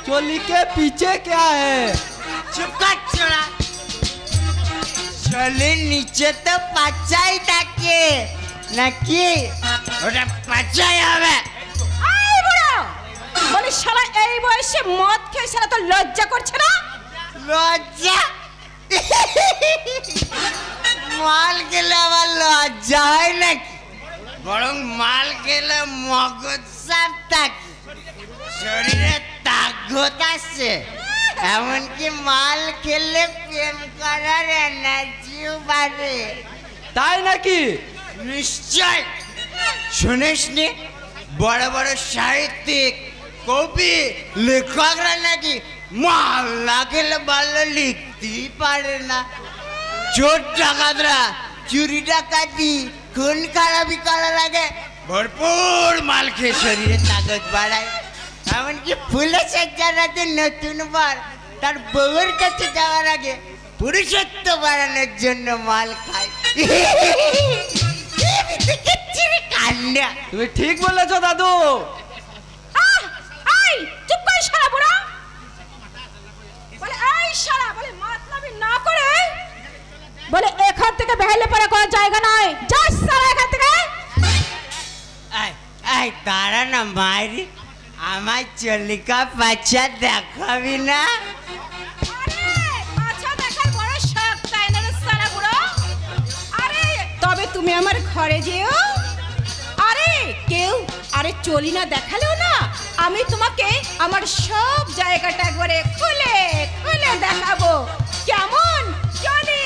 চলি के पीछे क्या है? चुप कर छोड़ा। चली नीचे तो पच्छा ही থাকে নাকি? ওটা পচ্ছাই হবে। বলি শালা এই বয়স বয়সে মদ খেয়ে সারা তো লজ্জা করছে না? লজ্জা? মাল খেলে আবার লজ্জা হয় নাকি? বরং মাল খেলে মগজ সাফ থাকে, শরীরে তাগত আসে, এমনকি মাল খেলে প্রেম করার এনার্জিও বাড়ে। তাই নাকি? নিশ্চয়। শুনিসনি বড় বড় সাহিত্যিক, কবি, লেখকরা নাকি মাল না খেলে ভালো লিখতেই পারে না। চোর ডাকাতরা চুরি ডাকাতি খুন খারাপি করার আগে ভরপুর মাল খেয়ে শরীরে তাগত বাড়ায়। এমনকি ফুলে সজ্জারাতে নতুন বর তার বউয়ের কাছে যাওয়ার আগে পুরুষত্ব বাড়ানোর জন্য মাল খায়। তুমি ঠিক বলেছো দাদু। চুপ করে শালা বুড়া। বলে এই শালা, বলে মাতলামি না করে, বলে এখান থেকে বেহেলে পড়া করার জায়গা নয়, যাস শালা এখান থেকে। এই দাঁড়া না মায়েরি, আমার চলিকা বাচ্চা দেখাবি না? তবে তুমি আমার ঘরে যেও। আরে কেউ আরে চলি না দেখালেও না, আমি তোমাকে আমার সব জায়গাটা একবারে খুলে খুলে দেখাবো। কেমন চলি?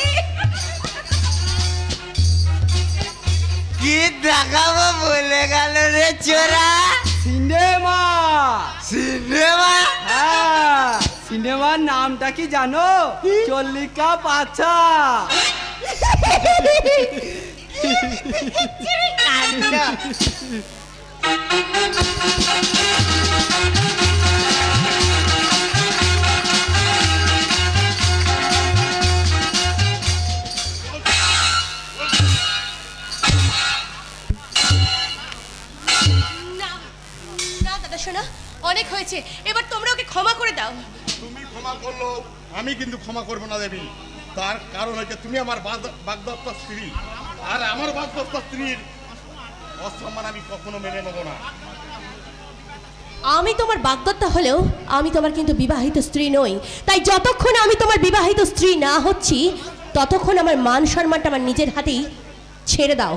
কি দেখাবো বলে গেল রে চোরা? সিনেমা। সিনেমা? হ্যাঁ, সিনেমার নামটা কি জানো? চল্লিকা পাছা। শোনা, অনেক হয়েছে, এবার তোমরা ওকে ক্ষমা করে দাও। তুমি ক্ষমা করলো, আমি কিন্তু ক্ষমা করবো না দেবী। তার কারণ হচ্ছে তুমি আমার বাগদত্তা স্ত্রী, আর আমার বাগদত্তা স্ত্রীর অসম্মান আমি কখনো মেনে নেবো না। আমি তোমার বাগদত্তা হলেও আমি তোমার কিন্তু বিবাহিত স্ত্রী নই। তাই যতক্ষণ আমি তোমার বিবাহিত স্ত্রী না হচ্ছি, ততক্ষণ আমার মান সম্মানটা আমার নিজের হাতেই ছেড়ে দাও।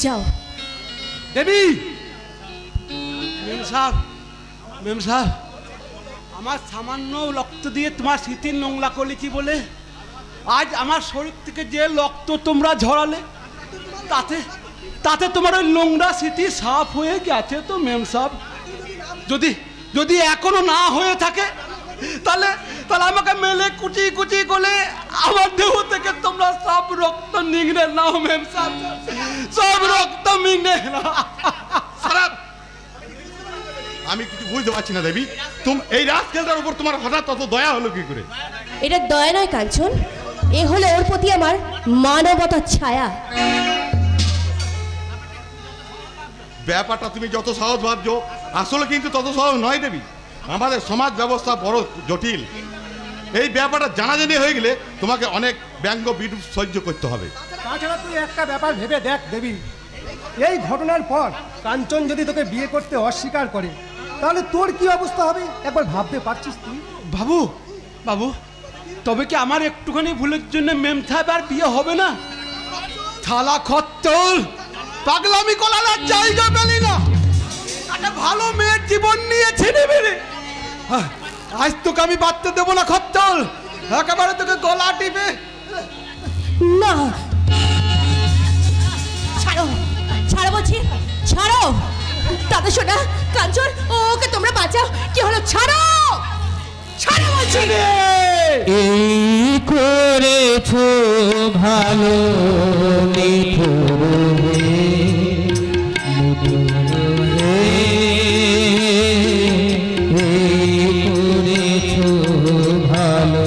যাও। দেবী, মেম সাহেব, মেম সাহেব, আমার সামান্য রক্ত দিয়ে তোমার স্মৃতির নোংরা করেছি বলে আজ আমার শরীর থেকে যে রক্ত তোমরা ঝরালে, তাতে তাতে তোমার ওই নোংরা স্মৃতি সাফ হয়ে গেছে তো মেম সাহেব? যদি যদি এখনো না হয়ে থাকে, তাহলে তাহলে আমাকে মেলে কুচি কুচি করে আমার দেহ থেকে তোমরা সব রক্ত নিংড়ে নাও মেম সাহেব, সব রক্ত নিংড়ে নাও। আমি কিছু বুঝতে পারছি না দেবী, এই রাজকেলটার উপর তোমার হঠাৎ তত দয়া হলো কি করে? এটা দয়া নয় কাঞ্চন, এ হলো ওর প্রতি আমার মানবতার ছায়া। ব্যাপারটা তুমি যত সহজ ভাবছো, আসলে কিন্তু তত সহজ নয় দেবী। আমাদের সমাজ ব্যবস্থা বড় জটিল। এই ব্যাপারটা জানাজানি হয়ে গেলে তোমাকে অনেক ব্যঙ্গ বিরূপ সহ্য করতে হবে। তাছাড়া তুই একটা ব্যাপার ভেবে দেখ দেবী, এই ঘটনার পর কাঞ্চন যদি তোকে বিয়ে করতে অস্বীকার করে, তাহলে তোর কি অবস্থা হবে একবার ভাবতে পারছিস তুই? বাবু, বাবু, তবে কি আমার একটুখানি ভুলের জন্য মেম সাহেব আর বিয়ে হবে না? থালা খত্তল, পাগলামি করার জায়গা পেলি না। একটা ভালো মেয়ের জীবন নিয়ে ছেড়ে বেড়ে আজ তোকে আমি বাঁচতে দেবো না খত্তল, একেবারে তোকে গলা টিপে। না, ছাড়ো, ছাড়ো বলছি, ছাড়ো। দাদা শোনা, কাঞ্চন, ওকে তোমরা বাঁচাও। কি হলো? ছাড়ো, ছাড়ো বলছি। এই করেছো ভালো ভালো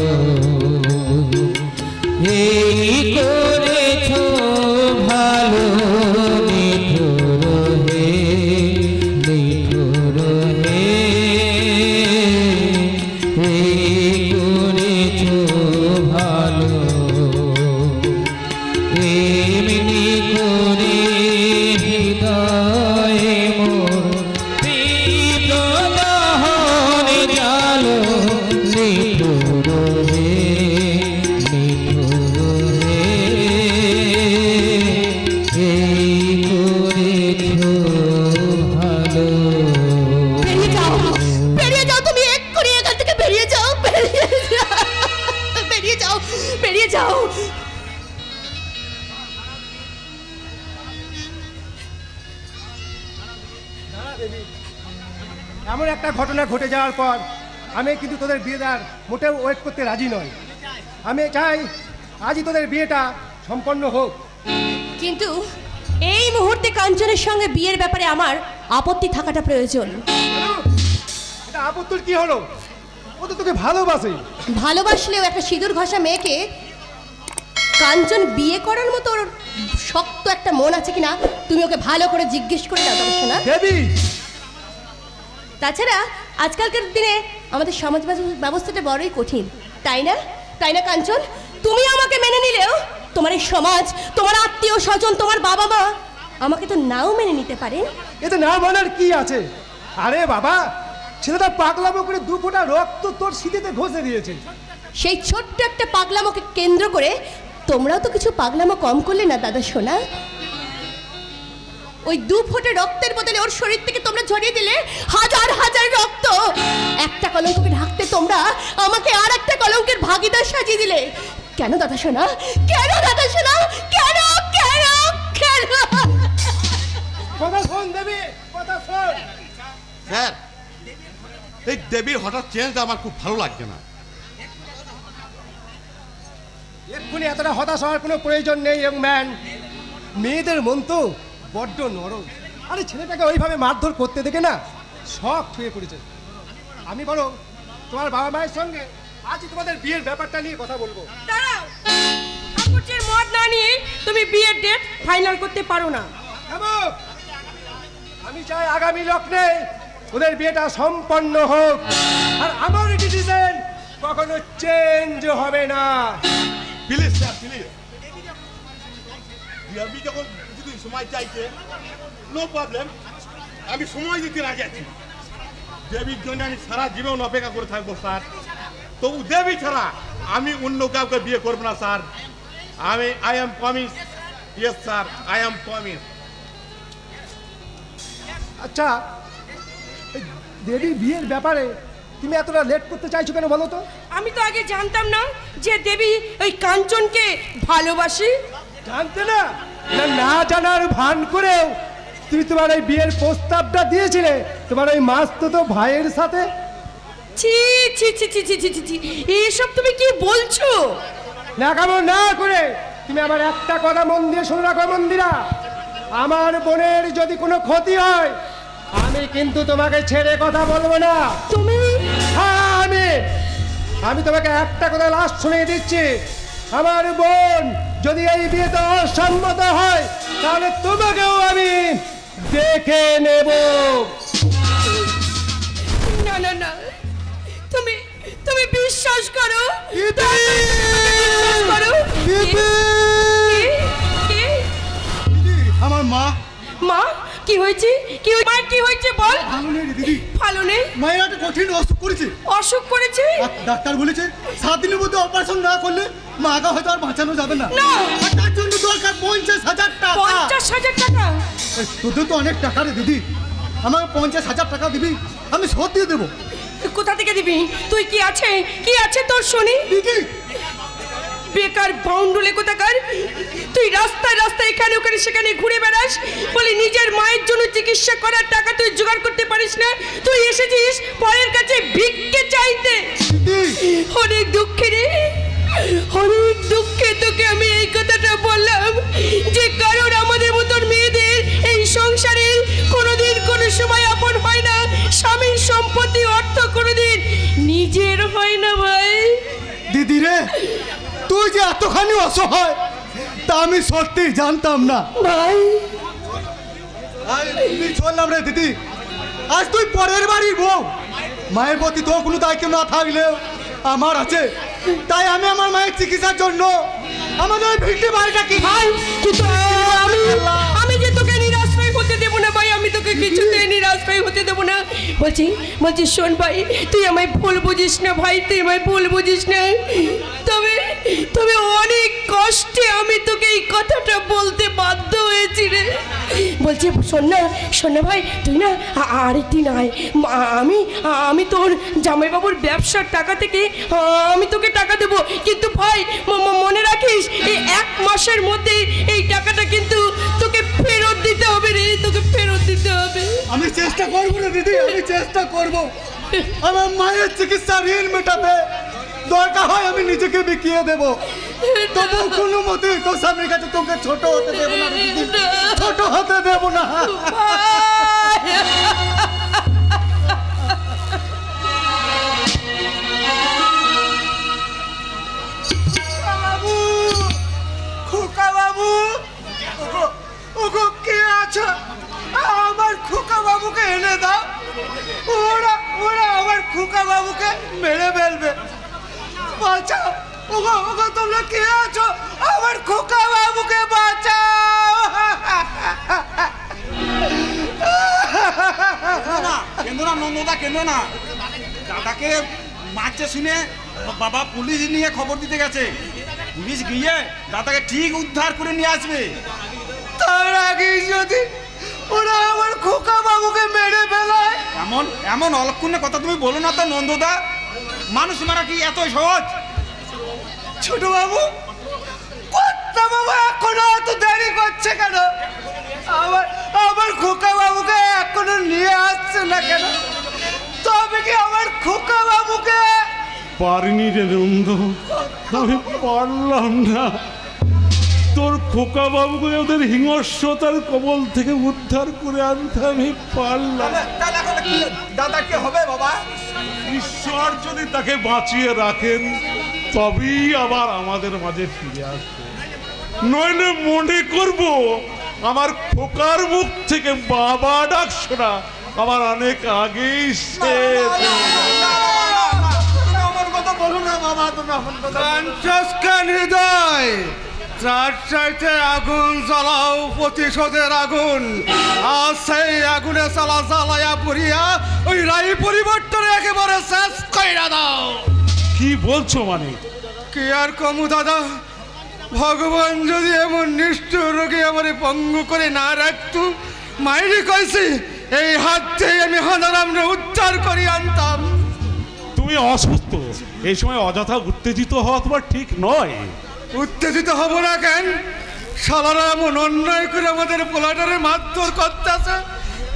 এমন একটা ঘটনা ঘটে যাওয়ার পর আমি কিন্তু তোদের বিয়ে দেওয়ার মোটেও ওয়েট করতে রাজি নই। আমি চাই আজই তোদের বিয়েটা সম্পন্ন হোক। কিন্তু এই মুহূর্তে কাঞ্চনের সঙ্গে বিয়ের ব্যাপারে আমার আপত্তি থাকাটা প্রয়োজন। এটা আপত্তির কি হলো? ও তো তোকে ভালোবাসে। ভালোবাসলেও একটা সিঁদুর ঘষা মেয়েকে কাঞ্চন বিয়ে করার মতো ওর শক্ত একটা মন আছে কিনা তুমি ওকে ভালো করে জিজ্ঞেস করে দাও শোনা দেবী। তাছাড়া আজকালকার দিনে আমাদের সমাজ ব্যবস্থাটা বড়ই কঠিন, তাই না? তাই না কাঞ্চন? তুমি আমাকে মেনে নিলেও তোমার এই সমাজ, তোমার আত্মীয় স্বজন, তোমার বাবা মা আমাকে তো নাও মেনে নিতে পারে। এতে না মানার কি আছে? আরে বাবা, ছেলেটা পাগলামো করে 2 ফোঁটা রক্ত তোর সিঁথিতে ঘষে দিয়েছে। সেই ছোট্ট একটা পাগলামোকে কেন্দ্র করে তোমরাও তো কিছু পাগলামো কম করলে না দাদা সোনা? ওই 2 ফোঁটা রক্তের বদলে ওর শরীর থেকে তোমরা ঝরিয়ে দিলে হাজার হাজার রক্ত। একটা কলঙ্ককে ঢাকতে তোমরা আমাকে আর একটা কলঙ্কের ভাগীদার সাজিয়ে দিলে। কেন দাদা সোনা? কেন দাদা সোনা? কেন কেন কেন? কথা শোন দেবী, কথা শোন। স্যার, এই দেবীর হঠাৎ চেঞ্জটা আমার খুব ভালো লাগছে না। এক্ষুনি এতটা হতাশ হওয়ার কোনো প্রয়োজন নেই ইয়ং ম্যান। মেয়েদের মন তো বড্ড নরম। আরে ছেলেটাকে ওইভাবে মারধর করতে দেখে না শখ হয়ে পড়েছে। আমি বলো তোমার বাবা মায়ের সঙ্গে আজই তোমাদের বিয়ের ব্যাপারটা নিয়ে কথা বলবো। দাঁড়াও, ঠাকুরজির মত না নিয়ে তুমি বিয়ের ডেট ফাইনাল করতে পারো না। আমি চাই আগামী লগ্নে ওদের বিয়েটা সম্পন্ন হোক, আর আমার ডিসিশন কখনো চেঞ্জ হবে না। Please sir, please. আমি যখন কিছুদিন সময় চাইছে, নো প্রবলেম, আমি সময় দিতে রাজি আছি। দেবীর জন্য আমি সারা জীবন অপেক্ষা করে থাকবো স্যার। তবু দেবী ছাড়া আমি অন্য কাউকে বিয়ে করবো না sir. I am promise. Yes sir, I am promise. আচ্ছা, দেবী বিয়ের ব্যাপারে তুমি এতটা লেট করতে চাইছো কেন বলো তো? আমি তো আগে জানতাম না যে দেবী ওই কাঞ্চনকে ভালোবাসে। জানতে না? না জানার ভান করেও তুমি তোমার এই বিয়ের প্রস্তাবটা দিয়েছিলে তোমার ওই মাস্তুতো ভাইয়ের সাথে। ছি ছি ছি ছি ছি ছি ছি, এইসব তুমি কি বলছো? না কেমন না করে তুমি আমার একটা কথা মন দিয়ে শুনে রাখো মন্দিরা, আমার বোনের যদি কোনো ক্ষতি হয় আমি কিন্তু তোমাকে ছেড়ে কথা বলবো না। তুমি? হ্যাঁ, আমি তোমাকে একটা কথা লাস্ট শুনিয়ে দিচ্ছি, আমার বোন যদি এই বিয়েতে অসম্মত হয় তাহলে তোমাকেও আমি দেখে নেব। না না না, তুমি তুমি বিশ্বাস করো, আমার মা। মা কি হয়েছে? কি মায়ের কি হয়েছে বল? ভালো নেই রে দিদি। ভালো নেই? মায়ের একটা কঠিন অসুখ করেছে। অসুখ করেছে? ডাক্তার বলেছে 7 দিনের মধ্যে অপারেশন না করলে মাকে হয়তো আর বাঁচানো যাবে না। না, তার জন্য দরকার 50,000 টাকা। 50,000 টাকা? তোদের তো অনেক টাকা রে দিদি, আমাকে 50,000 টাকা দিবি, আমি শোধ দিয়ে দেবো। কোথা থেকে দিবি? তুই কি আছে তোর শুনি? দিদি বেকার বাউন্ডুলে কোথাকার, তুই রাস্তায় রাস্তায় এখানে ওখানে সেখানে ঘুরে বেড়াস, বলি নিজের মায়ের জন্য চিকিৎসা করার টাকা তুই জোগাড় করতে পারিস না। তুই এসেছিস পরের কাছে ভিক্ষে চাইতে। অনেক দুঃখে রে, অনেক দুঃখে তোকে আমি এই কথাটা বললাম যে কারণ আমাদের মতন মেয়েদের এই সংসারে কোনোদিন কোনো সময় আপন হয় না, স্বামীর সম্পত্তি অর্থ কোনোদিন নিজের হয় না ভাই। দিদি রে, তুই যে এতখানি অসহায় তা আমি সত্যি জানতাম না ভাই। চললাম রে দিদি, আজ তুই পরের বাড়ির বউ, মায়ের প্রতি তোর কোনো দায়িত্ব না থাকলেও আমার আছে, তাই আমি আমার মায়ের চিকিৎসার জন্য আমাদের ভিটে বাড়িটা কি ভাই, কিন্তু আমি যে তোকে নিরাশ্রয় হতে দেবো না ভাই, আমি তোকে কিছুতে নিরাশ্রয় হতে দেবো না। বলছি শোন ভাই, তুই আমায় ভুল বুঝিস না ভাই, তুই আমায় ভুল বুঝিস না। তবে অনেক কষ্টে আমি তোকে এই কথাটা বলতে বাধ্য হয়েছি রে। বলছি শোন না ভাই, তুই না আরেকদিন আয়, আমি তোর জামাইবাবুর ব্যবসার টাকা থেকে আমি তোকে টাকা দেবো, কিন্তু ভাই মনে রাখিস এই 1 মাসের মধ্যে এই টাকাটা কিন্তু তোকে ফেরত দিতে হবে রে, তোকে ফেরত দিতে হবে। আমি চেষ্টা করবো রে দিদি, আমি চেষ্টা করব আমার মায়ের চিকিৎসা ঋণ মেটাতে। দরকার হয় আমি নিজেকে বিকিয়ে দেব, তবু কোনো মতে তোর স্বামীর কাছে তোকে ছোট হতে দেব না রে দিদি, ছোট হতে দেব না। বাবু, খোকা বাবু, ওগো কে আছো? আমার খোকা বাবুকে এনে দাও, ওরা ওরা আমার খোকা বাবুকে মেরে ফেলবে। বাঁচাও, ওগো ওগো তোমরা কে আছো? আমার খোকা বাবুকে বাঁচাও। কেন না নন্দদা, কেন না? দাদাকে মারছে শুনে বাবা পুলিশ নিয়ে খবর দিতে গেছে। পুলিশ গিয়ে দাদাকে ঠিক উদ্ধার করে নিয়ে আসবে। তার আগে যদি ওরা আমার খোকা বাবুকে মেরে ফেলায়। এমন এমন অলক্ষণে কথা তুমি বলো না তো নন্দদা, মানুষ মারা কি এত সহজ? ছোট বাবু, কর্তা বাবু এখনো এত দেরি করছে কেন? আমার আমার খোকা বাবুকে এখনো নিয়ে আসছে না কেন? তবে কি আমার খোকা বাবুকে? পারিনি রে নন্দ, আমি পারলাম না। তোর খোকা বাবুকে ওদের হিংস্রতার কবল থেকে উদ্ধার করে আনতে আমি পারলাম। দাদা কি হবে বাবা? ঈশ্বর যদি তাকে বাঁচিয়ে রাখেন তবেই আবার আমাদের মাঝে ফিরে আসবে, নইলে মনে করব আমার খোকার মুখ থেকে বাবা ডাক শোনা আমার অনেক আগেই শেষ। আমার কথা বলো না বাবা, তুমি আমার কথা হৃদয় তার চাইতে আগুন জ্বালাও, প্রতিশোধের আগুন। আর সেই আগুনে জ্বালায়া পুড়িয়া ওই রাই পরিবর্তনে একেবারে শেষ কইরা দাও। কি বলছো মানে? কি আর কমু দাদা, ভগবান যদি এমন নিষ্ঠুর রোগী আমার পঙ্গু করে না রাখতো, মাইরি কইছি এই হাত দিয়ে আমি হানারামরে উদ্ধার করে আনতাম। তুমি অসুস্থ, এই সময় অযথা উত্তেজিত হওয়া তোমার ঠিক নয়। উত্তেজিত হব না কেন? শালারা এমন অন্যায় করে আমাদের পোলাটারে মারধর করতেছে,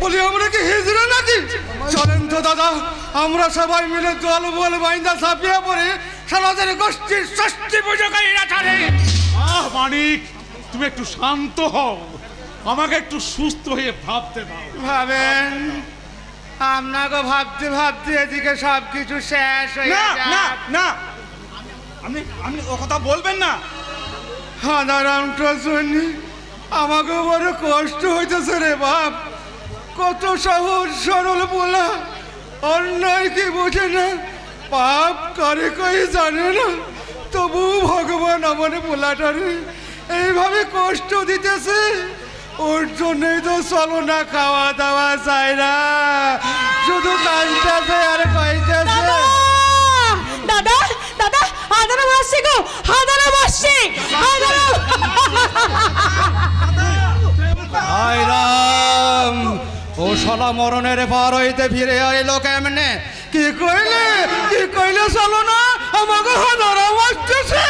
বলি আমরা কি হিজড়া নাকি? চলেন তো দাদা, আমরা সবাই মিলে দল বল বাইন্দা ছাপিয়ে পড়ে শালাদের গোষ্ঠীর ষষ্ঠী পুজো করি না ছাড়ে। মানিক, তুমি একটু শান্ত হও, আমাকে একটু সুস্থ হয়ে ভাবতে দাও। ভাবেন আপনাকে ভাবতে ভাবতে এদিকে সব কিছু শেষ হয়ে না না, আপনি আপনি ও কথা বলবেন না। হানারামটা শুনি আমাকে বড় কষ্ট হইতেছে রে বাপ। কত সহজ সরল বলা, অন্যায় কি বোঝে না, পাপ করে কই জানে না, তবু ভগবান আমার পোলাটারে এইভাবে কষ্ট দিতেছে। ওর জন্যই তো চলো না, খাওয়া দাওয়া চাই না, শুধু কানটাছে আর কইতেছে। দাদা দাদা, হাদারা মারছে গো, হাদারা মারছে, হাদারা। হায় রাম, ও শালা মরণের পার হইতে ফিরে আইলো কেমনে? কি কইলে চলো না, আমাকে হাদারা মারতেছে।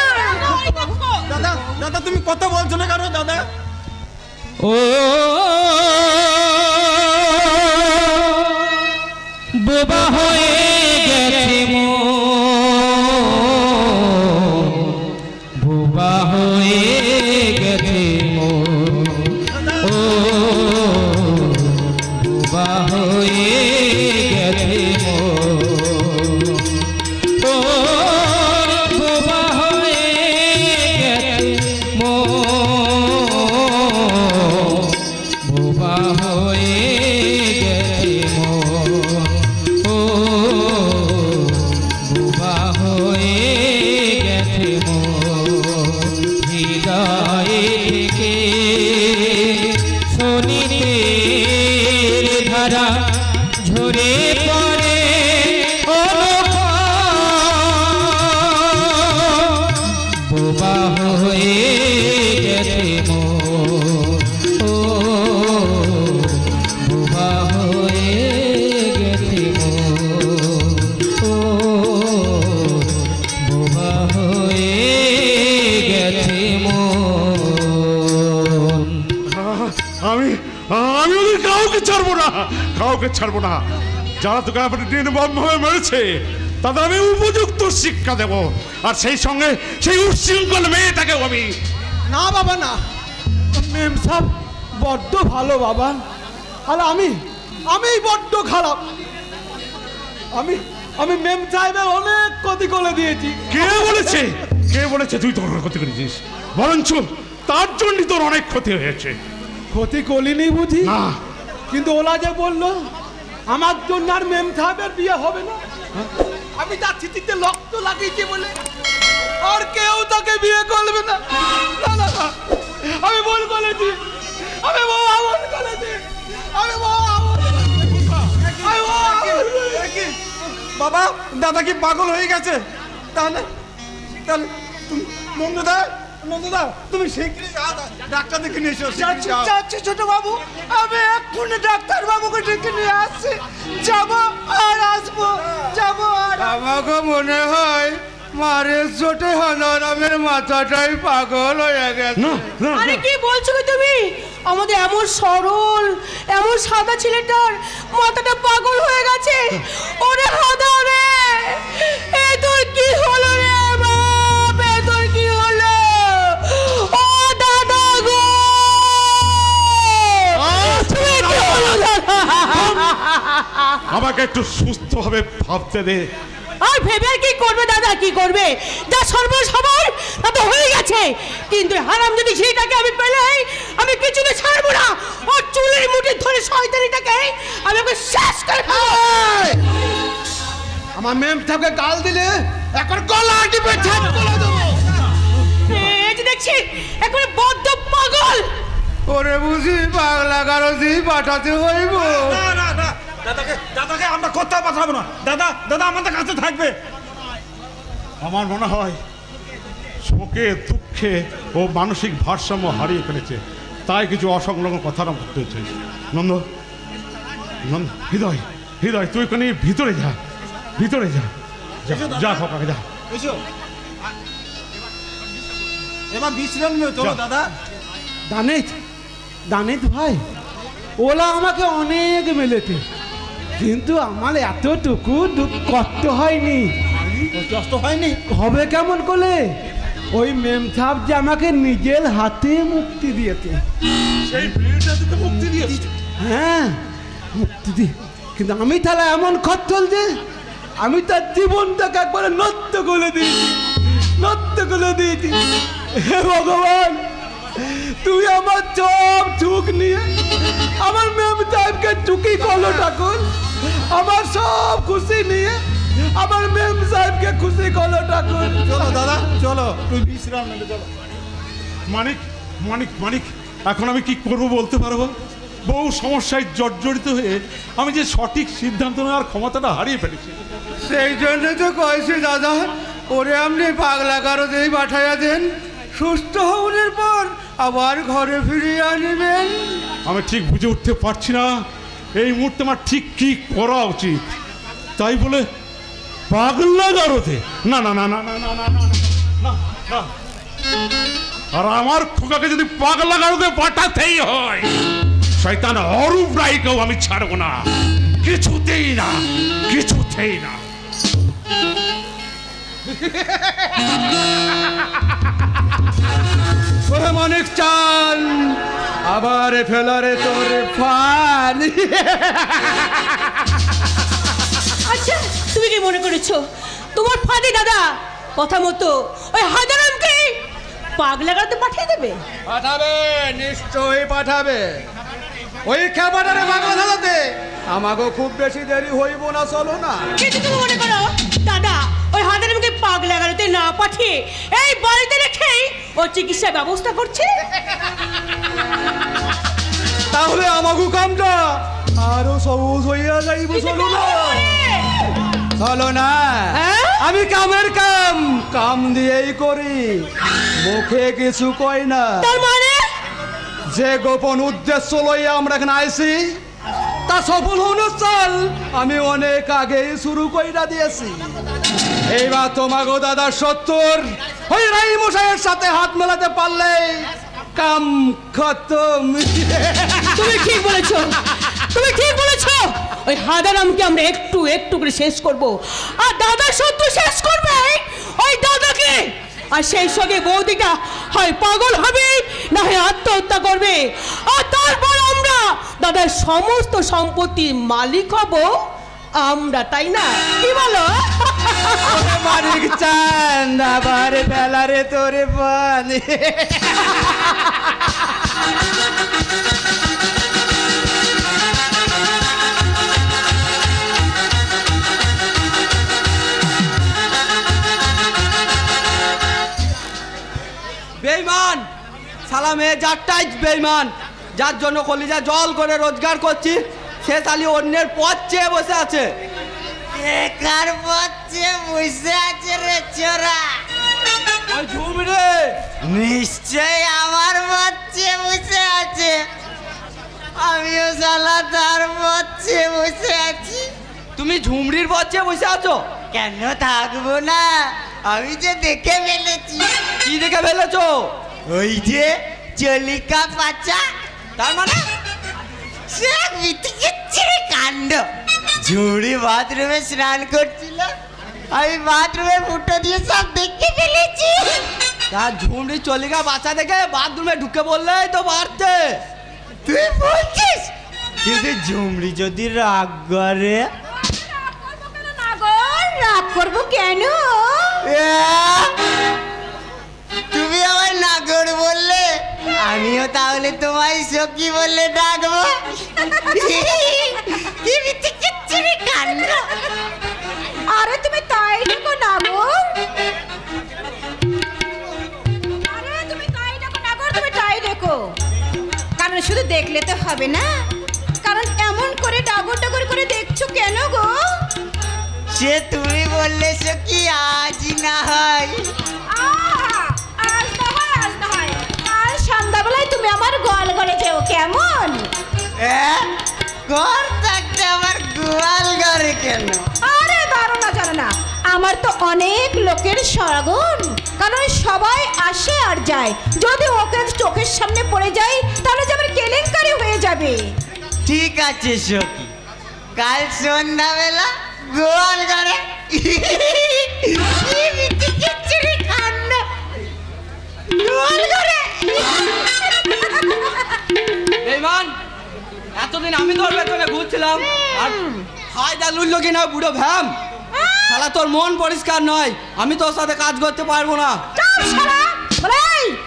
দাদা দাদা, তুমি কথা বলছো না কেন দাদা? ও বোবা হয়ে গেছে মো, বোবা হয়ে গেছে মো, ও বোবা হয়ে গেছে মো, ও বোবা হয়ে গেছে মো, বোবা হয়ে গেছে মো, ও বোবা হয়ে গেছে মো। হৃদয়ে থেকে শনিতের ধারা ঝরে পড়ে বোবা হয়ে গেছে মো, ও বোবা হয়ে গেছে মো, ও বোবা হয়ে গেছে মো। আমি ওদের কাউকে ছাড়বো না, কাউকে ছাড়বো না। যারা তোকে নির্মমভাবে মেরেছে তাদের আমি উপযুক্ত শিক্ষা দেব, আর সেই সঙ্গে সেই উচ্ছৃঙ্খল মেয়েটাকেও আমি। না বাবা না, মেম সাহেব বড্ড ভালো বাবা, আর আমি বড্ড খারাপ। আমি মেম সাহেবের অনেক ক্ষতি করে দিয়েছি। কে বলেছে তুই তোর ক্ষতি করেছিস? বরঞ্চ তার জন্যই তোর অনেক ক্ষতি হয়েছে। ক্ষতি করিনি বুঝি না, কিন্তু ওরা যে বললো আমার জন্য আর মেম সাহেবের বিয়ে হবে না, আমি তার চিঠিতে রক্ত লাগিয়েছি বলে আর কেউ তাকে বিয়ে করবে না। না না না, আমি ভুল করেছি, আমি ভুল করেছি, আমি বাবা দাদা কি পাগল হয়ে গেছে? তাহলে তুমি নন্দদা তুমি শীঘ্রই ডাক্তার দেখে নিয়ে এসো। যাচ্ছি ছোট বাবু, আমি এক্ষুনি ডাক্তার বাবুকে ডেকে নিয়ে আসছি। যাবো আর আসবো, যাবো আর। আমাকে মনে হয় মারের চোটে হানারামের মাথাটাই পাগল হয়ে গেছে। আরে কি বলছো তুমি? আমাদের এমন সরল এমন সাদা ছেলেটার মাথাটা পাগল হয়ে গেছে। ওরে হাদা রে, এ তোর কি হলো রে বাপ, এ তোর কি হলো? ও দাদা গো, আমাকে একটু সুস্থভাবে ভাবতে দে। আর ভেবে কি করবে দাদা, কি করবে? যা সর্বনাশ হবার তা তো হয়ে গেছে, কিন্তু হারাম যদি ঝিটাকে আমি পেলেই আমি কিছু না ছাড়বো না। ওর চুলের মুঠি ধরে শয়তানিটাকে আমি ওকে শেষ করে ফেলবো। আমার মেম সাহেবকে গাল দিলে এখন গলা টিপে ছাপ করে দেবো। এই যে দেখছি এখন বদ্ধ পাগল। ওরে বুঝি পাগলা গারজি পাঠাতে হইব। দাদাকে আমরা কোথাও পাঠাবো না। দাদা আমাদের কাছে থাকবে। আমার মনে হয় শোকে দুঃখে ও মানসিক ভারসাম্য হারিয়ে ফেলেছে, তাই কিছু অসংলগ্ন কথা বলতে হচ্ছে। নন্দ হৃদয় তুই ওখানে ভিতরে যা, যা খোকাকে যা। এবার বিশ্রাম নিও, চলো দাদা। দানিত ভাই, ওলা আমাকে অনেক মেলেছে, কিন্তু আমার এতটুকু দুঃখ কষ্ট হয়নি। হবে কেমন করে? ওই মেম সাহেব যে আমাকে নিজের হাতে মুক্তি দিয়েছে। হ্যাঁ মুক্তি দিয়ে, কিন্তু আমি তাহলে এমন খচ্চল যে আমি তার জীবনটাকে একবারে নষ্ট করে দিয়েছি। হে ভগবান, তুই আমার সব সুখ নিয়ে আমার মেম সাহেবকে চুকি করলো ঠাকুর, আমার সব খুশি নিয়ে আমার মেম সাহেবকে খুশি করলো ঠাকুর। চলো দাদা, চলো তুই বিশ্রাম নিতে চলো। মানিক এখন আমি কি করব বলতে পারবো? বহু সমস্যায় জর্জরিত হয়ে আমি যে সঠিক সিদ্ধান্ত নেওয়ার ক্ষমতাটা হারিয়ে ফেলেছি। সেই জন্য তো কয়েছি দাদা, ওরে আপনি পাগলা কারো যেই পাঠাইয়া দেন, সুস্থ হওয়ার পর আবার ঘরে ফিরিয়ে আনিবেন। আমি ঠিক বুঝে উঠতে পারছি না এই মুহূর্তে আমার ঠিক কি করা উচিত। তাই বলে পাগলা গারোতে না না না না না না না না না, আর আমার খোকাকে যদি পাগলা গারোতে পাঠাতেই হয়, শয়তান অরূপ রায়কেও আমি ছাড়বো না, কিছুতেই না। মানিক চান আবার ফেলারে তোর ফান। আচ্ছা তুমি কি মনে করেছো তোমার ফাঁদে দাদা কথা মতো ওই হাজারামকে পাগলা গারোতে পাঠিয়ে দেবে? পাঠাবে, নিশ্চয়ই পাঠাবে। ওই খেপাটারে পাগলা দাদাতে আমাকেও খুব বেশি দেরি হইব না, চলো না। কিন্তু তুমি মনে করো দাদা ওই হাজারামকে পাগলা গারোতে না পাঠিয়ে এই বাড়িতে রেখেই ও চিকিৎসা ব্যবস্থা করছে? তাহলে আমাকে কামটা আরো সহজ হইয়া যাইব। চলো না, আমি কামের কাম দিয়েই করি, মুখে কিছু কই না। তার মানে যে গোপন উদ্দেশ্য লইয়া আমরা এখানে আইছি তা সফল অনুষ্ঠান আমি অনেক আগেই শুরু কইরা দিয়েছি। এইবার তোমাগো দাদা 70 ওই রাই মশাইয়ের সাথে হাত মেলাতে পারলে কাম খতম। ঠিক বলেছো, তুমি ঠিক বলেছো। ওই হাদারামকে আমরা একটু একটু করে শেষ করব, আর দাদা শত্রু শেষ করবে ওই দাদাকে। আর সেই সঙ্গে বৌদিটা হয় পাগল হবে, না হয় আত্মহত্যা করবে, আর তারপর আমরা দাদার সমস্ত সম্পত্তির মালিক হব আমরা, তাই না? কি বলো? মানিক চাঁদ আবার বেলারে তোরে পানি। বেঈমান শালা মেয়ে যারটাই বেঈমান, যার জন্য কলিজা জল করে রোজগার করছি, সে তালি অন্যের পথ চেয়ে বসে আছে। কার বসে বসে আছে রে চোরা? ওই ঝুমরে নিশ্চয় আমার বসে বসে আছে, আমিও শালা তার বসে বসে আছি। তুমি ঝুমরির পথ চেয়ে বসে আছো? কেন থাকবো না, আমি যে দেখে ফেলেছি। কি দেখে ফেলেছো? ওই যে চলিকা পাচা, তার মানে সে বিতিকিচ্ছির কাণ্ড। ঝুড়ি বাথরুমে স্নান করছিল, আমি বাথরুমে ফুটো দিয়ে সব দেখে ফেলেছি। তার ঝুমরি চলিকা বাচ্চা দেখে বাথরুমে ঢুকে বললেই তো পারতে। তুই বলছিস? কিন্তু ঝুমরি যদি রাগ করে? রাগ করবো কেন? তুমি আমার নাগর বললে, আমিও তাহলে তোমায় সখী বললে ডাকবো। কি বিচিত্র কাণ্ড! আরে তুমি তাই দেখো নাগর, আরে তুমি তাই দেখো নাগর, তুমি তাই দেখো। কারণ শুধু দেখলে তো হবে না, কারণ এমন করে ডাগর ডাগর করে দেখছো কেন গো? সে তুমি বললে সখী, আজ না হয়। আজ না হয়, আজ না হয়, কাল সন্ধ্যাবেলায় তুমি আমার গোয়াল ঘরে যেও, কেমন? ঘর থাকতে আমার গোয়াল ঘরে কেন? আরে ধারণা জানো না, আমার তো অনেক লোকের সরাগুন, কারণ সবাই আসে আর যায়। যদি ওকে চোখের সামনে পড়ে যায় তাহলে যে আমার কেলেঙ্কারি হয়ে যাবে। ঠিক আছে সখী, কাল সন্ধ্যাবেলা গোয়াল ঘরে। গোয়াল ঘরে বেঈমান, এতদিন আমি তোর পেছনে ঘুরছিলাম, আর ফায়দা লুটলো কিনা বুড়ো ভ্যাম। শালা তোর মন পরিষ্কার নয়, আমি তোর সাথে কাজ করতে পারবো না। বলে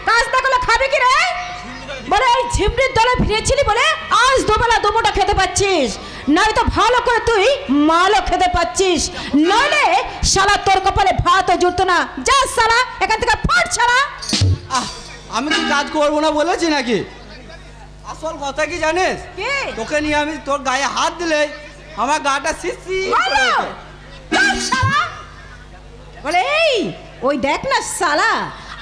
কাজ না করলে খাবে কি রে? বলে এই ঝিমড়ির দলে ফিরেছিলি বলে আজ দুবেলা দুমুঠো খেতে পাচ্ছিস, নয় তো ভালো করে তুই মালও খেতে পাচ্ছিস, নইলে শালা তোর কপালে ভাতও জুটতো না। যা শালা এখান থেকে ফট শালা। আমি কি কাজ করবো না বলেছি নাকি? আসল কথা কি জানিস? তোকে নিয়ে আমি তোর গায়ে হাত দিলে আমার গাটা শিরশি করে ওঠে। বলে এই ওই দেখ না শালা,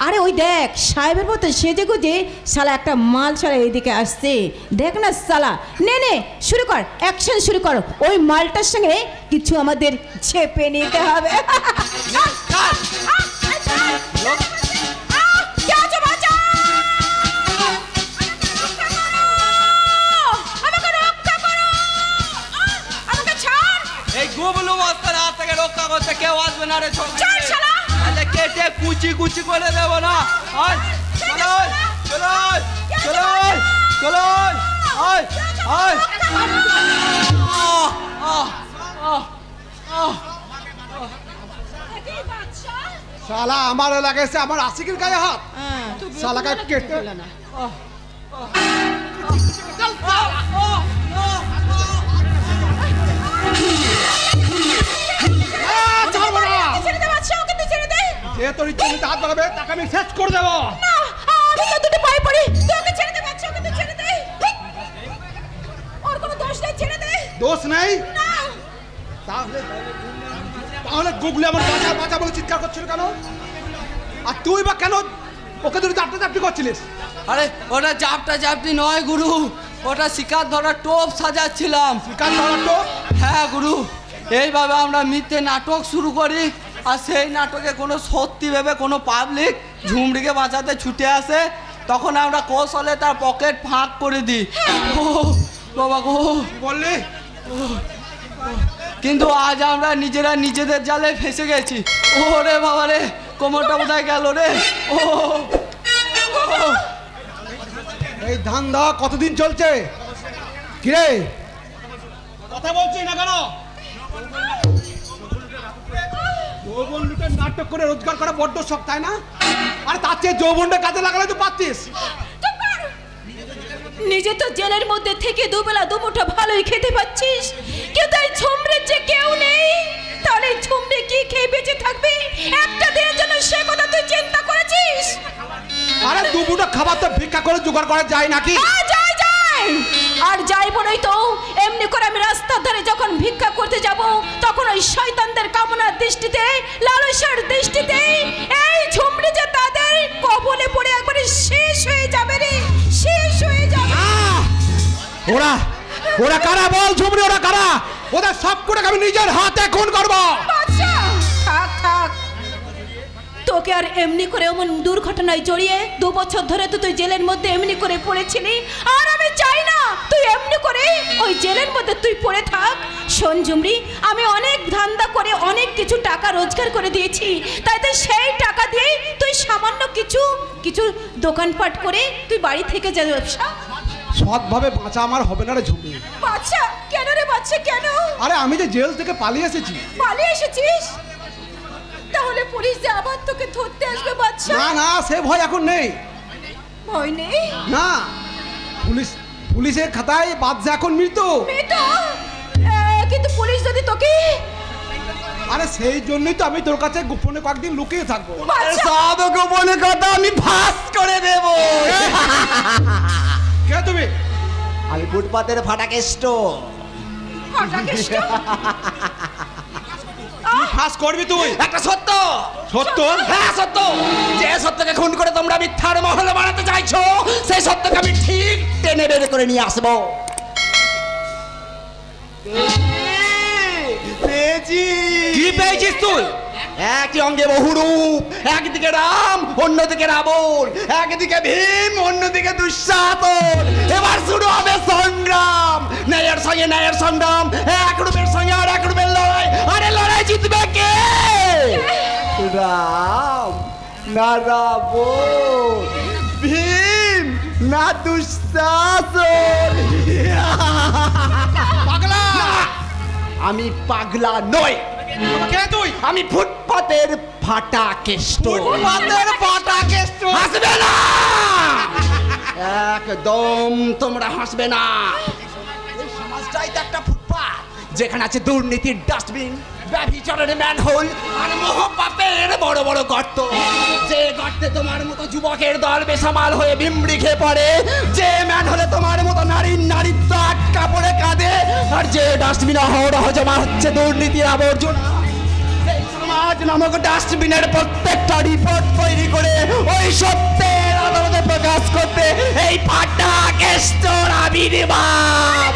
আরে ওই দেখ সাহেবের মতো সেজে গুজে শালা একটা মাল ছাড়া এইদিকে আসছে, দেখ না শালা। নে নে শুরু কর, অ্যাকশন শুরু কর, ওই মালটার সঙ্গে কিছু আমাদের ছেপে নিতে হবে। এই গোবলু মস্তার হাত থেকে রক্ষা করতে কেউ আসবে না রে, তাহলে কেটে কুচি কুচি করে দেবো না। চলো চলো চলো চলো, শালা আমার লাগাইছে আমার আশিকের গায়ে হাত, শালাকে কেটে যে তোর ইচ্ছে হাত বাড়াবে তাকে আমি শেষ করে দেবো। দোষ নেই? তাহলে গুগলে আমার বাঁচা বাঁচা বলে চিৎকার করছিল কেন? আর তুই বা কেন ওকে ধরে চাপটা চাপটি করছিলিস? আরে ওটা চাপটা চাপটি নয় গুরু, ওটা শিকার ধরার টোপ সাজাচ্ছিলাম। শিকার ধরার টোপ? হ্যাঁ গুরু, এইভাবে আমরা মিথ্যে নাটক শুরু করি, আর সেই নাটকে কোনো সত্যি ভেবে কোনো পাবলিক ঝুমড়িকে বাঁচাতে ছুটে আসে, তখন আমরা কৌশলে তার পকেট ফাঁক করে দিই। বাবা গো বললি কিন্তু আজ আমরা নিজেরা নিজেদের জালে ফেসে গেছি। ওরে বাবা রে, কোমরটা কোথায় গেল রে? ও এই ধান্দা কতদিন চলছে? কিরে কথা বলছিস না কেন? যৌবন লুটে নাটক করে রোজগার করা বড্ড শখ, তাই না? আরে তার চেয়ে যৌবনটা কাজে লাগালে তো পারতিস। নিজে তো জেলের মধ্যে থেকে দুবেলা দুমুঠো ভালোই খেতে পাচ্ছিস, কিন্তু এই ঝুমরের যে কেউ নেই, তাহলে ঝুমরে কি খেয়ে বেঁচে থাকবে একটা দিনের জন্য, সে কথা তুই চিন্তা করেছিস? আরে দুপুরটা খাবার তো ভিক্ষা করে জোগাড় করা যায় নাকি? যায় যায়, আর যাই বলেই তো এমনি করে আমি রাস্তার ধারে যখন ভিক্ষা করতে যাব, তখন ওই শয়তানদের কামনার দৃষ্টিতে, লালসার দৃষ্টিতে এই ঝুমরি যে তাদের কবলে পড়ে একবারে শেষ হয়ে যাবে রে, শেষ হয়ে যাবে। ওরা ওরা কারা বল ঝুমরি? ওরা কারা? ওদের সবকটাকে আমি নিজের হাতে খুন করব। বাচ্চা থাক থাক, তোকে আর এমনি করে এমন দুর্ঘটনায় জড়িয়ে 2 বছর ধরে তো তুই জেলের মধ্যে এমনি করে পড়েছিলি, আর আমি চাই না তুই এমনি করে ওই জেলের মধ্যে তুই পড়ে থাক। শোন ঝুমরি, আমি অনেক ধান্দা করে অনেক কিছু টাকা রোজগার করে দিয়েছি, তাই তো সেই টাকা দিয়ে তুই সামান্য কিছু কিছু দোকানপাট করে তুই বাড়ি থেকে যা ব্যবসা। সৎভাবে বাঁচা আমার হবে না রে ঝুমরি। বাচ্চা কেন রে বাচ্চা কেন? আরে আমি যে জেল থেকে পালিয়ে এসেছি। পালিয়ে এসেছিস? তাহলে পুলিশ যে আবার তোকে ধরতে আসবে বাচ্চা? না না, সে ভয় এখন নেই। ভয় নেই? না, পুলিশের খাতায় বাদশা এখন মৃত। কিন্তু পুলিশ যদি তোকে... আরে সেই জন্যই তো আমি তোর কাছে গোপনে কয়েকদিন লুকিয়ে থাকবো। সব গোপনে কথা আমি ফাঁস করে দেব। কে তুমি? আমি ফুটপাতের ফাটা কেষ্ট। ফাঁস করবি তুই? একটা সত্য। সত্য? হ্যাঁ সত্য। যে সত্যকে খুন করে তোমরা মিথ্যার মহল বানাতে চাইছো, সেই সত্যকে আমি ঠিক টেনে বের করে নিয়ে আসবো। কি পেয়েছিস তুই? একই অঙ্গে বহু রূপ, একদিকে রাম অন্যদিকে রাবণ, একদিকে ভীম অন্যদিকে দুঃশাসন। এবার শুরু হবে সংগ্রাম, ন্যায়ের সঙ্গে ন্যায়ের সংগ্রাম, এক রূপের সঙ্গে আর এক রূপের লড়াই। আরে লড়াই জিতবে কে? রাম না রাবণ, ভীম না দুঃশাসন। পাগলা? আমি পাগলা নই। কে তুই? আমি ফুটপাতের ফাটা কেষ্ট। ফুটপাতের ফাটা কেষ্ট? হাসবে না, একদম তোমরা হাসবে না। এই সমাজটাই তো একটা ফুটপাত, যেখানে আছে দুর্নীতির ডাস্টবিন, ব্যভিচারের ম্যানহোল আর মহাপাপের বড় বড় গর্ত। যে গর্তে তোমার মতো যুবকের দল বেসামাল হয়ে বিমড়ি খেয়ে পড়ে, যে ম্যানহোলে তোমার মতো নারীত্ব আটকা পড়ে কাঁদে, আর যে ডাস্টবিনে অহরহ জমা হচ্ছে দুর্নীতির আবর্জনা। সেই সমাজ নামক ডাস্টবিনের প্রত্যেকটা রিপোর্ট তৈরি করে ওই সত্যের আদালতে প্রকাশ করতে এই ফাটা কেষ্টর আবির্ভাব।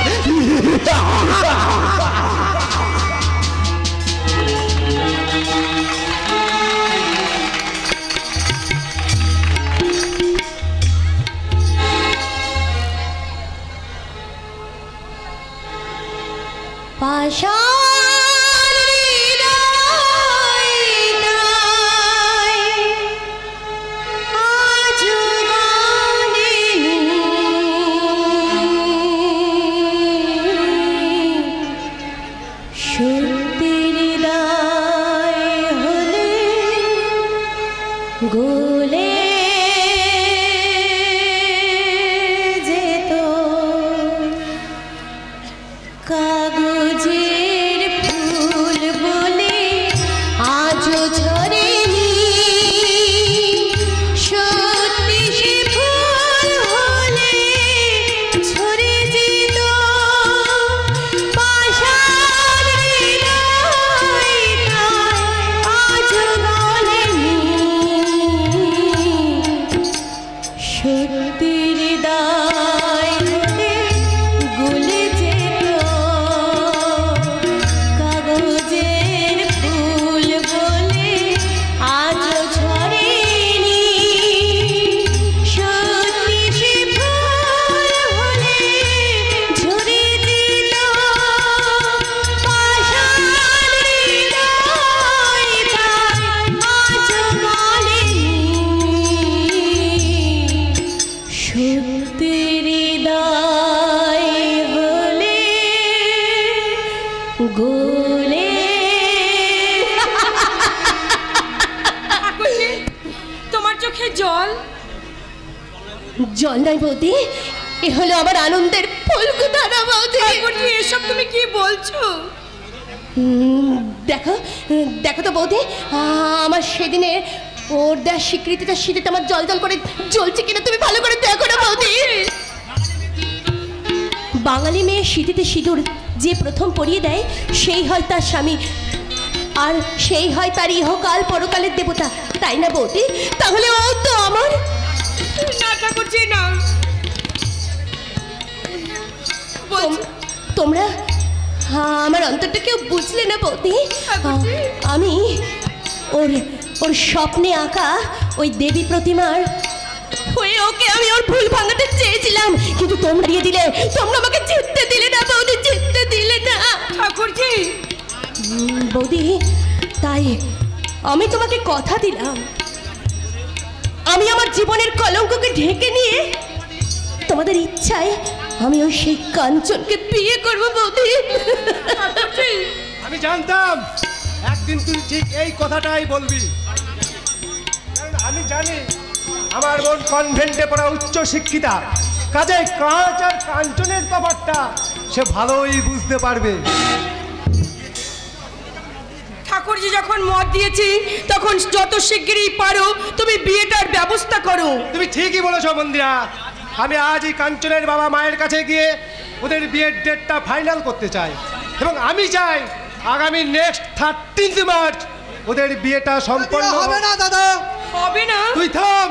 পাষাণ হৃদয় নাই আজ গানে সত্যের হৃদয় হলে গলে যেত কাগজের ফুল বলে আজও ঝরেনি, সত্যি সে ফুল হলে ঝরে যেত। পাষাণ হৃদয়টা আজও গলেনি, সত্যির হৃদয় হলে গলে যেত। গোলে। তোমার চোখে জল? জল নাই বৌদি, এ হলো আমার আনন্দের ফুলকুধারা বৌদি। এসব তুমি কি বলছো? দেখো দেখো তো বৌদি, আমার সেদিনে ওর দেওয়ার স্বীকৃতিটা শীতে আমার জল জল করে জ্বলছে কিনা তুমি ভালো করে দেখো না বৌদি। বাঙালি মেয়ে শীতেতে সিঁদুর যে প্রথম পরিয়ে দেয় সেই হয় তার স্বামী, আর সেই হয় তার ইহকাল পরকালের দেবতা, তাই না বৌদি? তাহলে ও তো আমার নাটক করছি না। তোমরা আমার অন্তরটা কেউ বুঝলে না বৌদি। আমি ওর ওর স্বপ্নে আঁকা ওই দেবী প্রতিমার হয়ে ওকে আমি ওর ভুল ভাঙাতে চেয়েছিলাম, কিন্তু তোমরা দিয়ে দিলে, তোমরা আমাকে জিততে দিলে না বৌদি, জিততে দিলে না ঠাকুরজি। বৌদি তাই আমি তোমাকে কথা দিলাম, আমি আমার জীবনের কলঙ্ককে ঢেকে নিয়ে তোমাদের ইচ্ছায় আমি ওই সেই কাঞ্চনকে বিয়ে করবো বৌদি। আমি জানতাম একদিন তুই ঠিক এই কথাটাই বলবি, কারণ আমি জানি আমার বোন কনভেন্টে পড়া উচ্চ শিক্ষিতা, কাজে কাঁচ আর কাঞ্চনের তফাৎটা সে ভালোই বুঝতে পারবে। ঠাকুরজি যখন মত দিয়েছি তখন যত শিগগিরই পারো তুমি বিয়েটার ব্যবস্থা করো। তুমি ঠিকই বলেছো মন্দিরা, আমি আজই কাঞ্চনের বাবা মায়ের কাছে গিয়ে ওদের বিয়ের ডেটটা ফাইনাল করতে চাই, এবং আমি চাই আগামী নেক্সট 13 মার্চ ওদের বিয়েটা সম্পন্ন হবে না দাদা, হবে না। তুই থাম,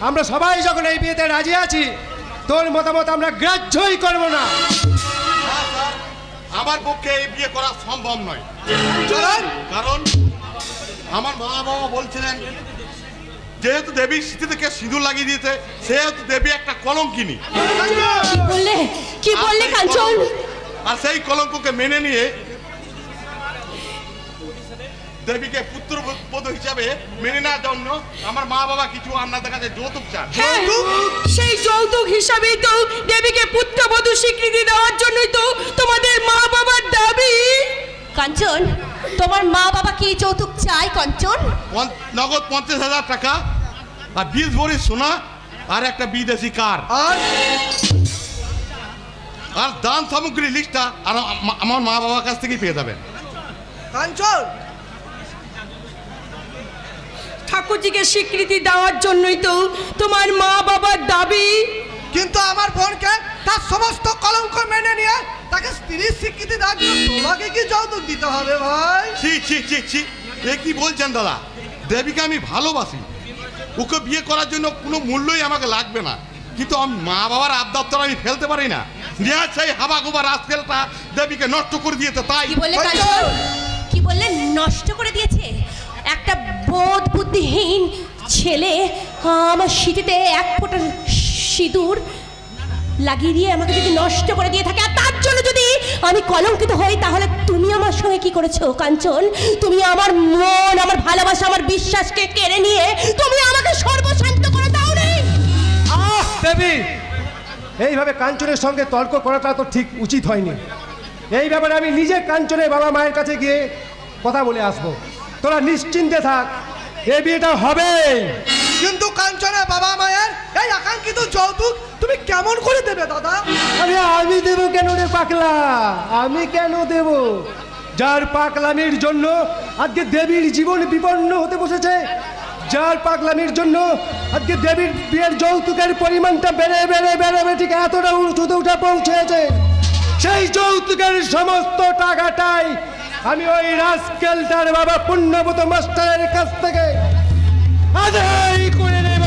আমরা সবাই যখন এই বিয়েতে রাজি আছি তোর মতামত আমরা গ্রাহ্যই করব না। আমার পক্ষে এই বিয়ে করা সম্ভব নয়, কারণ আমার মা বাবা বলছিলেন যেহেতু দেবী স্মৃতি থেকে সিঁদুর লাগিয়ে দিয়েছে সেহেতু দেবী একটা কলঙ্কিনী। কি বললে কাঞ্চন? আর সেই কলঙ্ককে মেনে নিয়ে দেবীকে পুত্রবধূ হিসাবে মেনে নেওয়ার জন্য আমার মা বাবা কিছু আপনাদের কাছে যৌতুক চান। সেই যৌতুক হিসাবেই তো দেবীকে পুত্রবধূ স্বীকৃতি দেওয়ার জন্যই তো তোমাদের মা বাবার দাবি। কাঞ্চন, তোমার মা বাবা কি যৌতুক চাই কাঞ্চন? নগদ 50,000 টাকা আর 20 ভরি সোনা আর একটা বিদেশি কার আর দান সামগ্রী লিস্টটা আর আমার মা বাবার কাছ থেকেই পেয়ে যাবেন। কাঞ্চন, ঠাকুরজিকে স্বীকৃতি দেওয়ার জন্যই তো তোমার মা বাবার দাবি, কিন্তু আমার বোনকে তার সমস্ত কলঙ্ক মেনে নিয়ে তাকে স্ত্রীর স্বীকৃতি দেওয়ার জন্য তোমাকে কি যৌতুক দিতে হবে ভাই? ছি ছি ছি ছি, এ কি বলছেন দাদা? দেবীকে আমি ভালোবাসি, ওকে বিয়ে করার জন্য কোনো মূল্যই আমাকে লাগবে না, কিন্তু আমি মা বাবার আবদার তো আমি ফেলতে পারি না। সেই হাবা গোবা রাজকেলটা দেবীকে নষ্ট করে দিয়েছে। তাই কি বললে কাঞ্চন? কি বললে নষ্ট করে দিয়েছে? একটা বোধ বুদ্ধিহীন ছেলে আমার শীতেতে এক ফোঁটা সিঁদুর লাগিয়ে দিয়ে আমাকে যদি নষ্ট করে দিয়ে থাকে, আর তার জন্য যদি আমি কলঙ্কিত হই, তাহলে তুমি আমার সঙ্গে কি করেছো কাঞ্চন? তুমি আমার মন, আমার ভালোবাসা, আমার বিশ্বাসকে কেড়ে নিয়ে তুমি আমাকে সর্বশান্ত করে দাও নি। দেবী, এইভাবে কাঞ্চনের সঙ্গে তর্ক করাটা তো ঠিক উচিত হয়নি। এই ব্যাপারে আমি নিজে কাঞ্চনের বাবা মায়ের কাছে গিয়ে কথা বলে আসবো, তোরা নিশ্চিন্তে থাক, এই বিয়েটা হবে। কিন্তু কাঞ্চনের বাবা মায়ের এই আকাঙ্ক্ষিত যৌতুক তুমি কেমন করে দেবে দাদা? আরে আমি দেবো কেন রে পাগলা, আমি কেন দেব? যার পাগলামির জন্য আজকে দেবীর জীবন বিপন্ন হতে বসেছে, যার পাগলামির জন্য আজকে দেবীর বিয়ের যৌতুকের পরিমাণটা বেড়ে বেড়ে বেড়ে বেড়ে ঠিক এতটা উঠে পৌঁছেছে, সেই যৌতুকের সমস্ত টাকাটাই আমি ওই রাজকেলটার বাবা পুণ্যবত মাস্টারের কাছ থেকে আদায় করে নেব।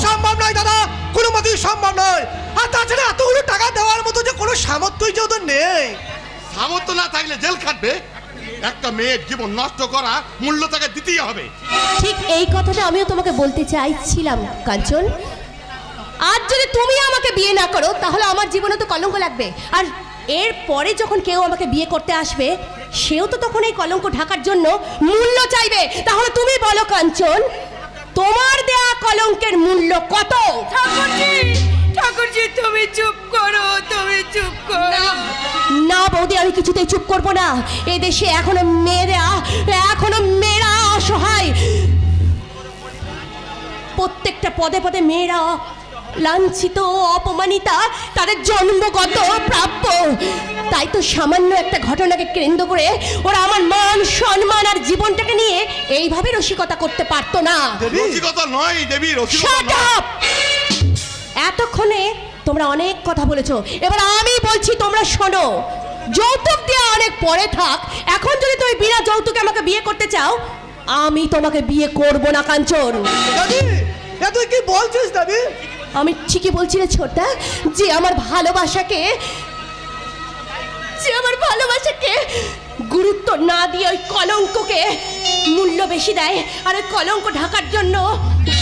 সম্ভব নয় দাদা, কোনো মতেই সম্ভব নয়। আর তাছাড়া এতগুলো টাকা দেওয়ার মতো যে কোনো সামর্থ্যই যেহেতু নেই। সামর্থ্য না থাকলে জেল খাটবে। একটা মেয়ের জীবন নষ্ট করা মূল্য তাকে দিতেই হবে। ঠিক এই কথাটা আমিও তোমাকে বলতে চাইছিলাম কাঞ্চন। আজ যদি তুমি আমাকে বিয়ে না করো তাহলে আমার জীবনে তো কলঙ্ক লাগবে, আর এর পরে যখন কেউ আমাকে বিয়ে করতে আসবে সেও তো তখন এই কলঙ্ক ঢাকার জন্য মূল্য চাইবে। তাহলে তুমি বলো কাঞ্চন, তোমার দেয়া কলঙ্কের মূল্য কত? ঠাকুরজি, ঠাকুরজি তুমি চুপ করো, তুমি তুই চুপ কর। না বৌদি, আমি কিছুতেই চুপ করব না। এই দেশে এখনো মেয়েরা অসহায়। প্রত্যেকটা পদে পদে মেয়েরা লাঞ্ছিত, অপমানিতা, তাদের জন্মগত প্রাপ্য। তাই তো সামান্য একটা ঘটনাকে কেন্দ্র করে ওরা আমার মান সম্মান আর জীবনটাকে নিয়ে এইভাবে রসিকতা করতে পারতো না। রসিকতা নয় দেবী, Shut up! এতক্ষণে তোমরা অনেক কথা বলেছো, এবার আমি বলছি তোমরা শোনো। যৌতুক দিয়ে অনেক পরে থাক, এখন যদি তুমি বিনা যৌতুকে আমাকে বিয়ে করতে চাও, আমি তোমাকে বিয়ে করব না কাঞ্চন। তুই কি বলছিস দাবি? আমি ঠিকই বলছি রে ছোটা, যে আমার ভালোবাসাকে গুরুত্ব না দিয়ে ওই কলঙ্ককে মূল্য বেশি দেয়, আর ওই কলঙ্ক ঢাকার জন্য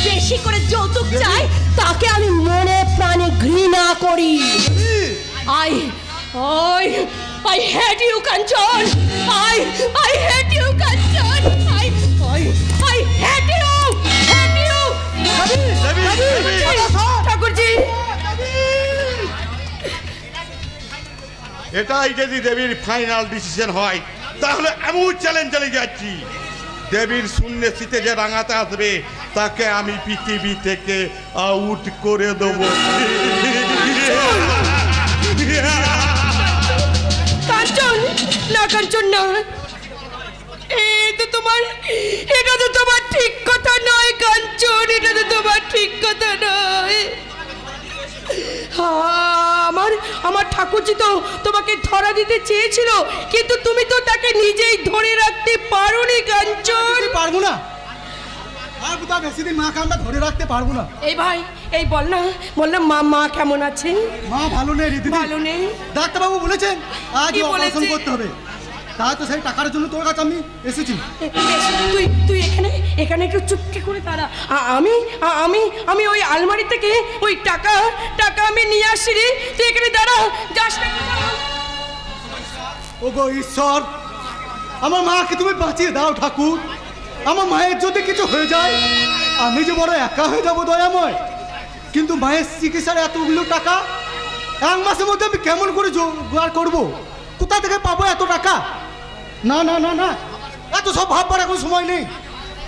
বেশি করে যৌতুক চায়, তাকে আমি মনে প্রাণে ঘৃণা করি। I hate you, Kanchan. I hate you, Kanchan. I hate you. Thakurji, এটাই যদি দেবীর ফাইনাল ডিসিশন হয়, তাহলে এমন চ্যালেঞ্জ চালিয়ে যাচ্ছি, দেবীর শূন্য শীতে যে রাঙাতে আসবে তাকে আমি পৃথিবী থেকে আউট করে দেবো। কাঞ্চন না, কাঞ্চন না, এটা তো তোমার ঠিক কথা নয় কাঞ্চন, এটা তো তোমার ঠিক কথা নয়। আমার ঠাকুরজি তো তোমাকে ধরা দিতে চেয়েছিল, কিন্তু তুমি তো তাকে নিজেই ধরে রাখতে পারোনি কাঞ্চন। পারবো না, আর বুঝা বেশি দিন মাকে আমরা ধরে রাখতে পারবো না। এই ভাই, এই বললাম মা কেমন আছে? মা ভালো নেই দিদি, ভালো নেই। ডাক্তারবাবু বলেছেন আজ অপারেশন বলেছে? করতে হবে। তাই তো সেই টাকার জন্য তোর কাছে আমি এসেছি। তুই এখানে একটু চুপটি করে দাঁড়া। আমি ওই আলমারি থেকে ওই টাকা আমি নিয়ে আসি রে, তুই এখানে দাঁড়া, যাস না। ওগো ঈশ্বর, আমার মাকে তুমি বাঁচিয়ে দাও ঠাকুর। আমার মায়ের যদি কিছু হয়ে যায়, আমি যে বড় একা হয়ে যাবো দয়াময়। কিন্তু মায়ের চিকিৎসার এতগুলো টাকা এক মাসের মধ্যে আমি কেমন করে জোগাড় করবো? কোথা থেকে পাবো এত টাকা? না না না না, এত সব ভাববার এখন সময় নেই।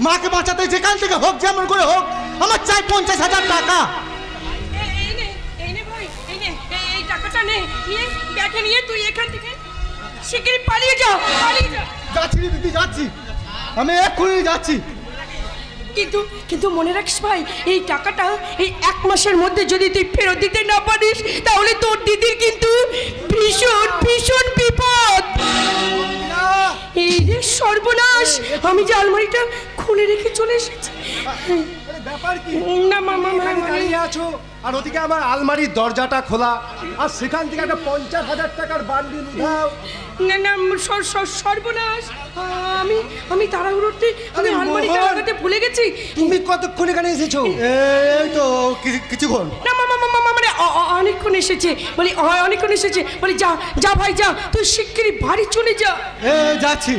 মাকে বাঁচাতে যেখান থেকে হোক, যেমন করে হোক, আমার চাই 50,000 টাকা। এই টাকাটা নিয়ে তুই এখান থেকে শিগগিরই পালিয়ে যা। যাচ্ছি দিদি, যাচ্ছি, আমি এক্ষুনি যাচ্ছি। কিন্তু মনে রাখিস ভাই, এই টাকাটা এই 1 মাসের মধ্যে যদি তুই ফেরত দিতে না পারিস, তাহলে তোর দিদির কিন্তু ভীষণ ভীষণ বিপদ। এই রে সর্বনাশ, আমি যে আলমারিটা খুলে রেখে চলে এসেছি। ব্যাপার কি? না মামা, দাঁড়িয়ে আছো আর ওদিকে আমার আলমারির দরজাটা খোলা, আর সেখান থেকে একটা 50,000 টাকার বান্ডিল উঠাও। না সর্বনাশ, আমি তাড়াহুড়োতে আমি আলমারিটা লাগাতে ভুলে গেছি। তুমি কতক্ষণ এখানে এসেছো? এই তো কিছুক্ষণ। না মামা মানে অনেকক্ষণ এসেছে, অনেকক্ষণ এসেছে। যা ভাই যা, তুই শিগগিরই বাড়ি চলে যা। যাচ্ছি।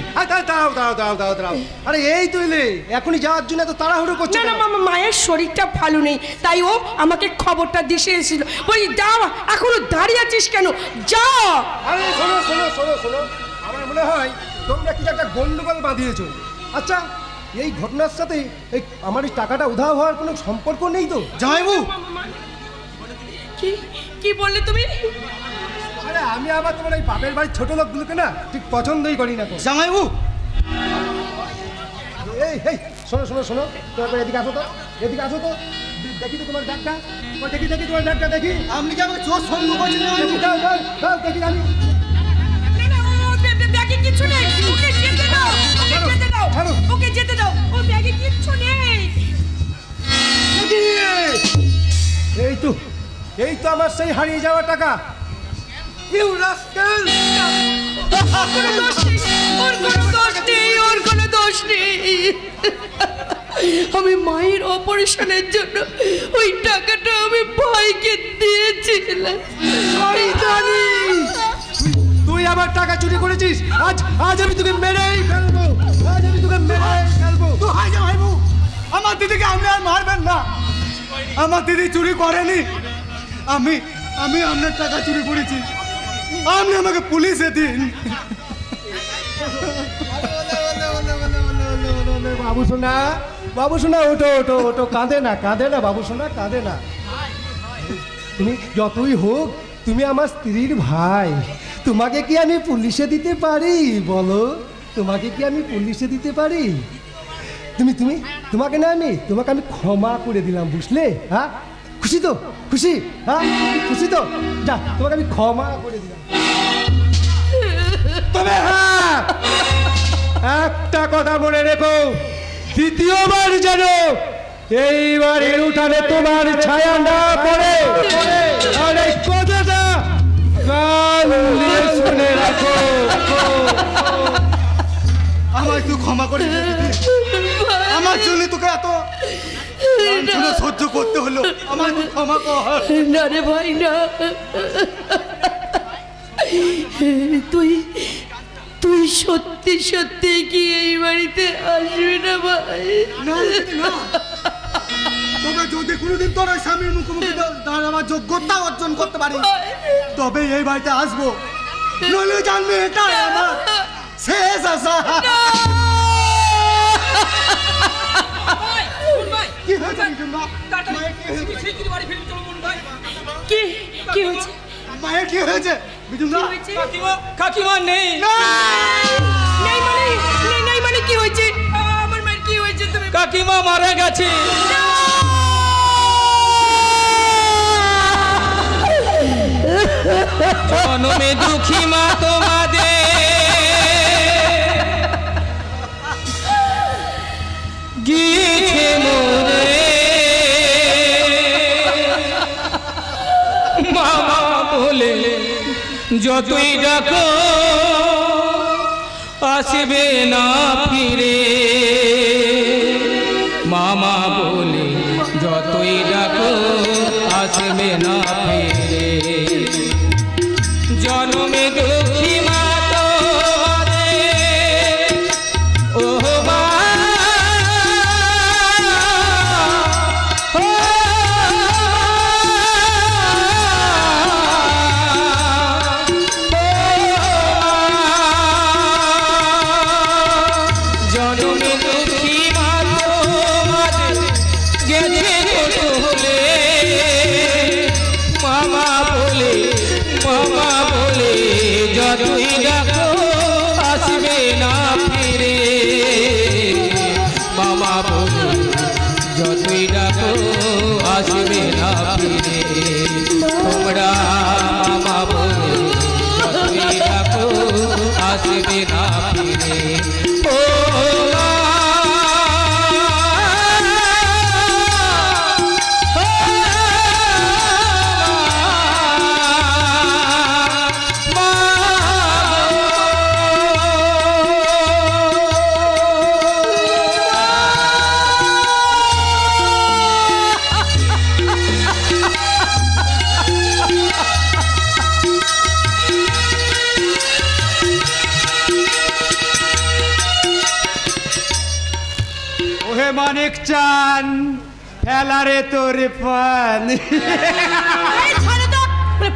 দাঁড়াও, আরে এই তো এলে, এখনই যাওয়ার জন্য তো তাড়াহুড়ো করছো? না মামা, মায়ের শরীরটা ভালো নেই, তাই ও আমাকে খবরটা দিয়ে এসেছিল। যা, এখনো দাঁড়িয়ে আছিস কেন? যা। আরে শোনো, আমার মনে হয় তোমরা কিছু একটা গন্ডগোল বাঁধিয়েছো। আচ্ছা, এই ঘটনার সাথে আমার এই টাকাটা উধাও হওয়ার কোনো সম্পর্ক নেই তো? জামাইবু, কি বললে তুমি? আরে আমি আবার তোমার এই বাপের বাড়ির ছোট লোকগুলোকে না ঠিক পছন্দই করি না। জামাইবু, এই শোনো, তোমার এদিকে আসো তো, দেখি তো তোমার ব্যাগটা, দেখি তোমার ব্যাগটা দেখি। আপনি কি আমাকে চোর সন্দেহ করছেন? দেখি আমি। ব্যাগে কিছু নেই, ওকে যেতে দাও, ও ব্যাগে কিচ্ছু নেই। এই তো আমার সেই হারিয়ে যাওয়া টাকা। ওর কোনো দোষ নেই। আমি মায়ের অপারেশনের জন্য ওই টাকাটা আমি ভাইকে দিয়েছিলাম। তুই আমার টাকা চুরি করেছিস, আজ আমি তোকে মেরেই ফেলবো। আমার দিদিকে আপনি আর মারবেন না। আমার দিদি চুরি করেনি, আমি আপনার টাকা চুরি করেছি। আপনি আমাকে পুলিশে দিন। বাবু সোনা, বাবু সোনা, ওটো ওটো ওটো, কাঁদে না, কাঁদে না বাবু সোনা, কাঁদে না। তুমি যতই হোক তুমি আমার স্ত্রীর ভাই, তোমাকে কি আমি পুলিশে দিতে পারি বলো? তোমাকে কি আমি পুলিশে দিতে পারি? তুমি তুমি তোমাকে না, তোমাকে আমি ক্ষমা করে দিলাম, বুঝলে? হ্যাঁ, খুশি তো? খুশি? হ্যাঁ, খুশি তো? যা, তোমাকে আমি ক্ষমা করে দিলাম। তবে হ্যাঁ, একটা কথা মনে রেখো, দ্বিতীয়বার যেন এই বাড়ির উঠানে তোমার ছায়া না পড়ে। আর এই কথাটা কান দিয়ে শুনে রাখো। আমায় তুই ক্ষমা করে দে দিদি, আমার জন্য তোকে এত লাঞ্ছনা সহ্য করতে হলো, আমায় তুই ক্ষমা কর। না রে ভাই না, তুই তুই সত্যি সত্যি কি এই বাড়িতে আসবি না ভাই? না না, তবে যদি কোনোদিন তোর ওই স্বামীর মুখোমুখি দাঁড়াবার যোগ্যতা অর্জন করতে পারি তবে এই বাড়িতে আসবো, নইলে জানবে এটা আমার শেষ আশা। কি হয়েছে কি কি হয়েছে মায়ের? কি হয়েছে বিজুমদা? কাকিমা নেই। নেই মানে নেই মানে কি হয়েছে? আমার মায়ের কি হয়েছে? তুমি কাকিমা মারা গেছে। জনমে দুঃখী মা তোমাদের গিয়েছে মোরে, মামা বলে যতই ডাকো আসবে না ফিরে, মামা বলে যতই ডাকো আসবে না ফিরে। জনমে দুঃখী মা তোমাদের ও মা, জনমে দুঃখী মা তোমাদের গেছে বলে, মামা বলে যতই ডাকো আসবে না ফিরে, মামা বলে যতই ডাকো আসবে না ফিরে। তোমরা মামা বলে যতই ডাকো আসবে না ফিরে। ও মানিক চান ফেলারে তোর পান।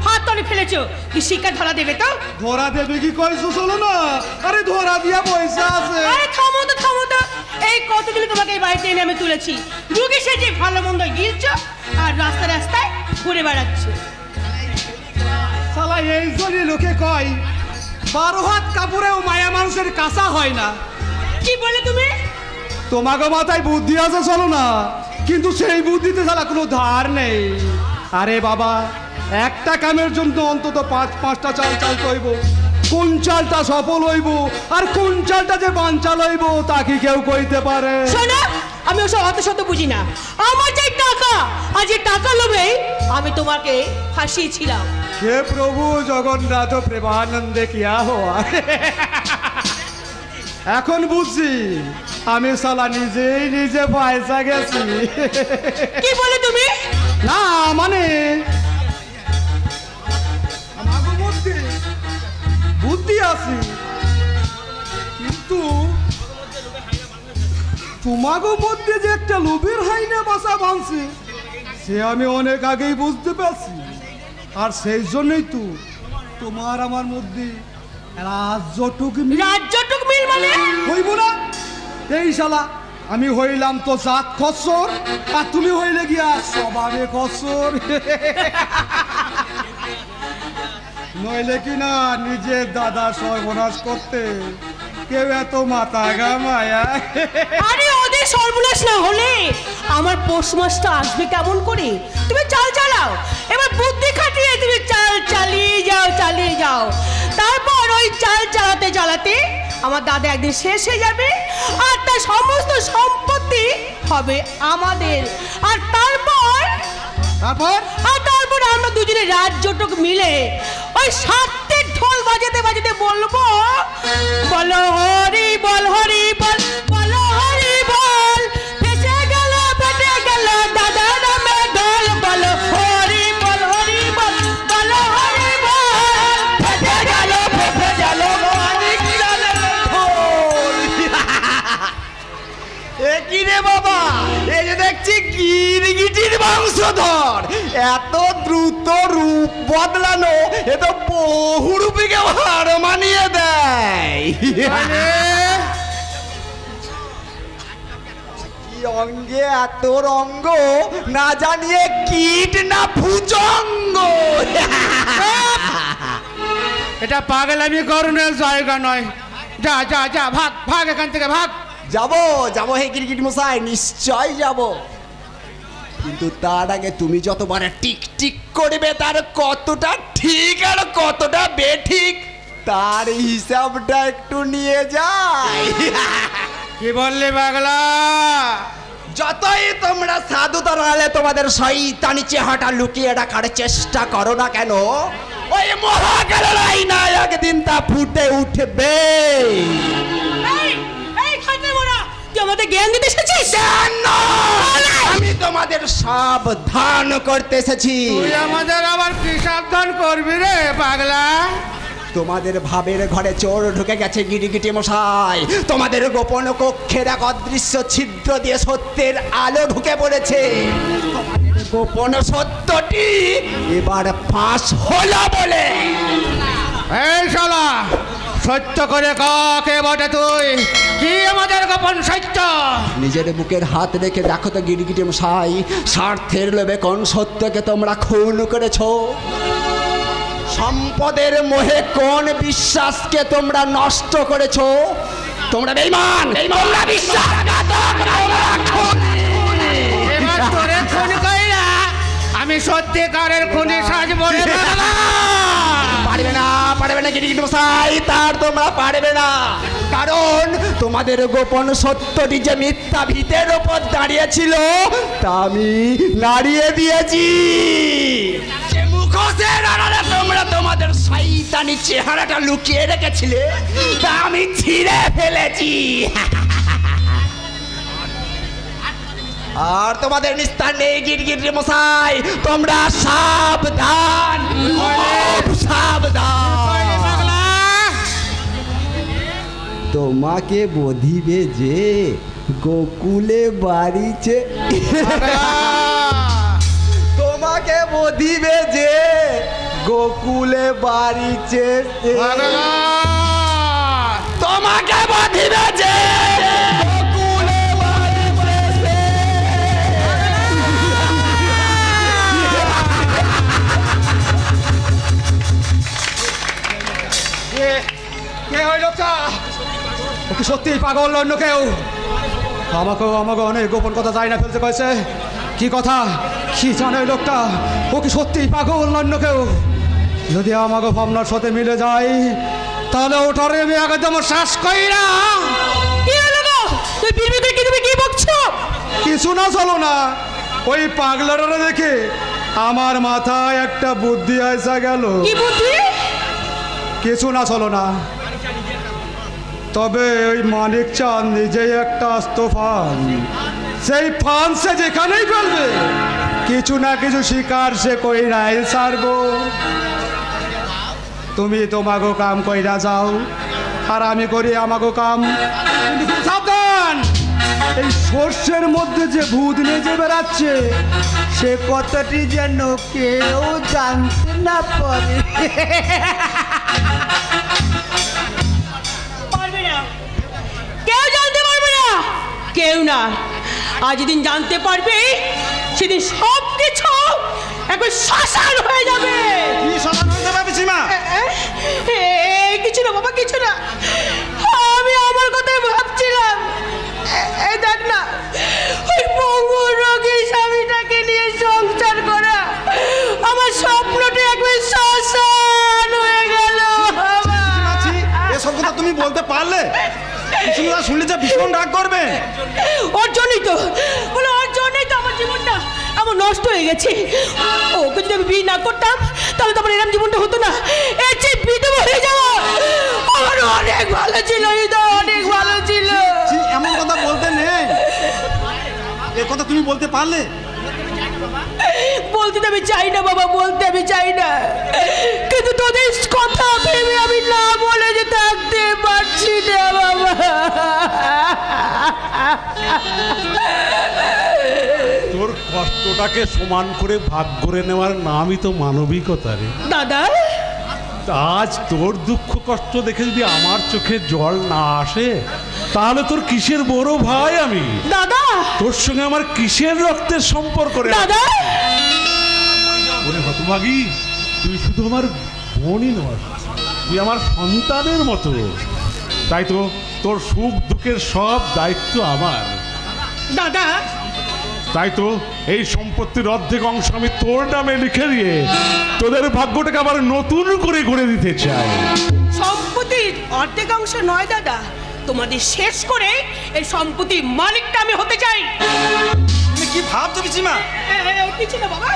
ফাঁদ তলে ফেলেছো, কি শিক্ষা ধরা দেবে তো? ধরা দেবে কি কইছো? চলো না, আরে ধরা দিয়া পয়সা আছে। আরে থামো তো থামো তো, এই কতগুলো তোমাকে এই বাড়িতে এনে আমি তুলেছি, রুগী সেজে ভালো মন্দ গিলছো আর রাস্তায় রাস্তায় ঘুরে বেড়াচ্ছ। শালা এই জন্য লোকে কয় 12 হাত কাপড়েও মায়া মানুষের কাঁচা হয় না। কি বলে তুমি? তোমাকে মাথায় বুদ্ধি আছে চলো না, কিন্তু সেই বুদ্ধিতে শালা কোনো ধার নেই। আরে বাবা, একটা কামের জন্য অন্তত 5-5টা চাল চালতে হইব। কোন চালটা সফল হইব আর কোন চালটা যে বানচাল হইব তা কি কেউ কইতে পারে? শোনো, আমি ওসব অত শত বুঝি না। আমার চাই টাকা, আর যে টাকা লোভে আমি তোমাকে ফাঁসিয়েছিলাম। হে প্রভু জগন্নাথ প্রেমানন্দে কিয়া হওয়া। এখন বুঝছি আমি শালা নিজেই নিজে পয়সা গেছি। কি বলে তুমি? না মানে বুদ্ধি আছে, কিন্তু তোমাকে মধ্যে যে একটা লোভের হাইনা বাসা বাঁধছে সে আমি অনেক আগেই বুঝতে পারছি। আর সেই জন্যই তো তোমার আমার মধ্যে রাজ্যটুক মিল মানে হইব না। এই শালা আমি হইলাম তো জাত খসর আর তুমি হইলে গিয়া স্বভাবে খসর। নইলে কি না নিজের দাদা সর্বনাশ করতে কেউ এত মাথা ঘামায়া। আরে ওদের সর্বনাশ না হলে আমার পৌষ মাসটা আসবে কেমন করে? তুমি চাল চালাও, এবার বুদ্ধি খাটিয়ে তুমি চাল চালিয়ে যাও। তারপর ওই চাল চালাতে চালাতে আমার দাদা একদিন শেষ হয়ে যাবে আর তার সমস্ত সম্পত্তি হবে আমাদের। আর তারপর আমরা দুজনে রাজ্যটুক মিলে ওই সাতের ঢোল বাজাতে বাজাতে বলবো, বলো হরি বল হরি বল, বলো হরি বল, ফেসে গেল দাদা নামে ঢোল, বলো হরি বল হরি বল, বলো হরি বল, ফেসে গেল অনেক ঢোল। এ কি রে বাবা, এই যে দেখছি গিরগিটির বংশধর, এত দ্রুত রূপ বদলানো, এ তো বহু রূপীকে হার মানিয়ে দেয়। কি অঙ্গে এত রঙ্গ, না জানিয়ে কীট না ভুজঙ্গ। এটা পাগলামি করণের জায়গা নয়। যা যা যা, ভাগ ভাগ এখান থেকে ভাগ। যাবো হে গিরগিট মশাই, নিশ্চয় যাব। কিন্তু তার আগে তুমি যতবার টিক টিক করবে তার কতটা ঠিক আর কতটা বেঠিক তার হিসাবটা একটু নিয়ে যাই। কি বললি পাগলা? যতই তোমরা সাধু তাহলে তোমাদের শয়তানি চেহারাটা লুকিয়ে রাখার চেষ্টা করো না কেন, ওই মহাকালের আয়নায় একদিন তা ফুটে উঠবে। আমাদের জ্ঞান দিতে এসেছিস? আমি তোমাদের সাবধান করতে এসেছি। তুই আমাদের আবার কি সাবধান করবি রে পাগলা? তোমাদের ভাবের ঘরে চোর ঢুকে গেছে গিরিগিটি মশাই। তোমাদের গোপন কক্ষের এক অদৃশ্য ছিদ্র দিয়ে সত্যের আলো ঢুকে পড়েছে। তোমাদের গোপন সত্যটি এবার ফাঁস হলো বলে। এই শালা, সত্য করে কাকে বটে তুই? কি আমাদের গোপন সত্য? নিজের বুকের হাত রেখে দেখো তো গিরগিটি মশাই, স্বার্থের লোভে কোন সত্যকে তোমরা খুন করেছো? সম্পদের মোহে কোন বিশ্বাসকে তোমরা নষ্ট করেছো? তোমরা বেঈমান, তোমরা বিশ্বাসঘাতক। এবার তোরে খুন কইরা আমি সত্যিকারের খুনি সাজবো রে পাগলা। পারবে না গিরগিটি মশাই, তার তোমরা পারবে না। কারণ তোমাদের গোপন সত্যটি যে মিথ্যা ভিতের ওপর দাঁড়িয়েছিল তা আমি নাড়িয়ে দিয়েছি। যে মুখোশের আড়ালে তোমরা তোমাদের শয়তানি চেহারাটা লুকিয়ে রেখেছিলে তা আমি ছিঁড়ে ফেলেছি। আর তোমাদের নিস্তার নেই গিরগিটি মশাই, তোমরা সাবধান, সাবধান। তোমাকে বধিবে যে গোকুলে বাড়িছে, তোমাকে বধিবে যে গোকুলে বাড়িছে, তোমাকে বধিবে যে গোকুলে বাড়িছে। কে ওই লোকটা? ওকে সত্যি পাগল অন্য কেউ? আমাকে অনেক গোপন কথা যাই না ফেলতে কয়েছে। কি কথা, কি জানে ওই লোকটা? ও কি সত্যি পাগল অন্য কেউ? যদি আমাকে ভাবনার সাথে মিলে যায় তাহলে ওটারে আমি একদম শ্বাস করি না। কিছু না, চলো না। ওই পাগলাটা দেখে আমার মাথায় একটা বুদ্ধি আসা গেল। কিছু না, চলো না। তবে ওই মানিক চাঁদ নিজেই একটা আস্ত ফান, সেই ফান সে যেখানেই ফেলবে কিছু না কিছু শিকার সে কইরাই ছাড়বো। তুমি তোমাগো কাম কইরা যাও আর আমি করি আমাগো কাম। সাবধান। এই সর্ষের মধ্যে যে ভূত নেচে বেড়াচ্ছে সে কথাটি যেন কেউ জানতে না পারে। পারবে না, কেউ জানতে পারবে না, কেউ না। আজ যেদিন জানতে পারবে সেদিন সব কিছু একবার শ্মশান হয়ে যাবে। কি শ্মশান হয়ে যাবে পিসিমা? কিছু না বাবা, কিছু না। আমি আমার কথাই ভাবছিলাম। এই দেখ না, ওই পঙ্গু রোগী স্বামীটাকে নিয়ে সংসার করা আমার স্বপ্নটা একবার শ্মশান হয়ে গেল। এসব কথা তুমি বলতে পারলে? পিসিমা শুনলে যে ভীষণ রাগ করবে। ওর জন্যই তো বলে, ওর জন্যই তো আমার জীবনটা আমার নষ্ট হয়ে গেছে। ওকে যদি আমি বিয়ে না করতাম তাহলে তো আমার এরকম জীবনটা হতো না। এর চেয়ে বিধবা হয়ে যাওয়া আমার অনেক ভালো ছিল, অনেক ভালো ছিল। এমন কথা বলতে নেই, এ কথা তুমি বলতে পারলে? বলতে তো আমি চাই না বাবা, বলতে আমি চাই না, কিন্তু তোদের কথা ভেবে আমি না বলে যে থাকতে পারছি না বাবা। তোর কষ্টটাকে সমান করে ভাগ করে নেওয়ার নামই তো মানবিকতা রে দাদা। আজ তোর দুঃখ কষ্ট দেখে যদি আমার চোখে জল না আসে তাহলে তোর কিসের বড় ভাই আমি দাদা? তোর সঙ্গে আমার কিসের রক্তের সম্পর্ক রে দাদা? ওরে হতভাগী, তুই শুধু আমার বোনই নয়, তুই আমার সন্তানের মতো। তাই তো তোর সুখ দুঃখের সব দায়িত্ব আমার। দাদা, তাই তো এই সম্পত্তির অর্ধেক অংশ আমি তোর নামে লিখে দিয়ে তোদের ভাগ্যটাকে আবার নতুন করে গড়ে দিতে চাই। সম্পত্তির অর্ধেক অংশ নয় দাদা, তোমাদের শেষ করে এই সম্পত্তির মালিকটা আমি হতে চাই। তুমি কি ভাবছো পিসিমা? কিছু না বাবা,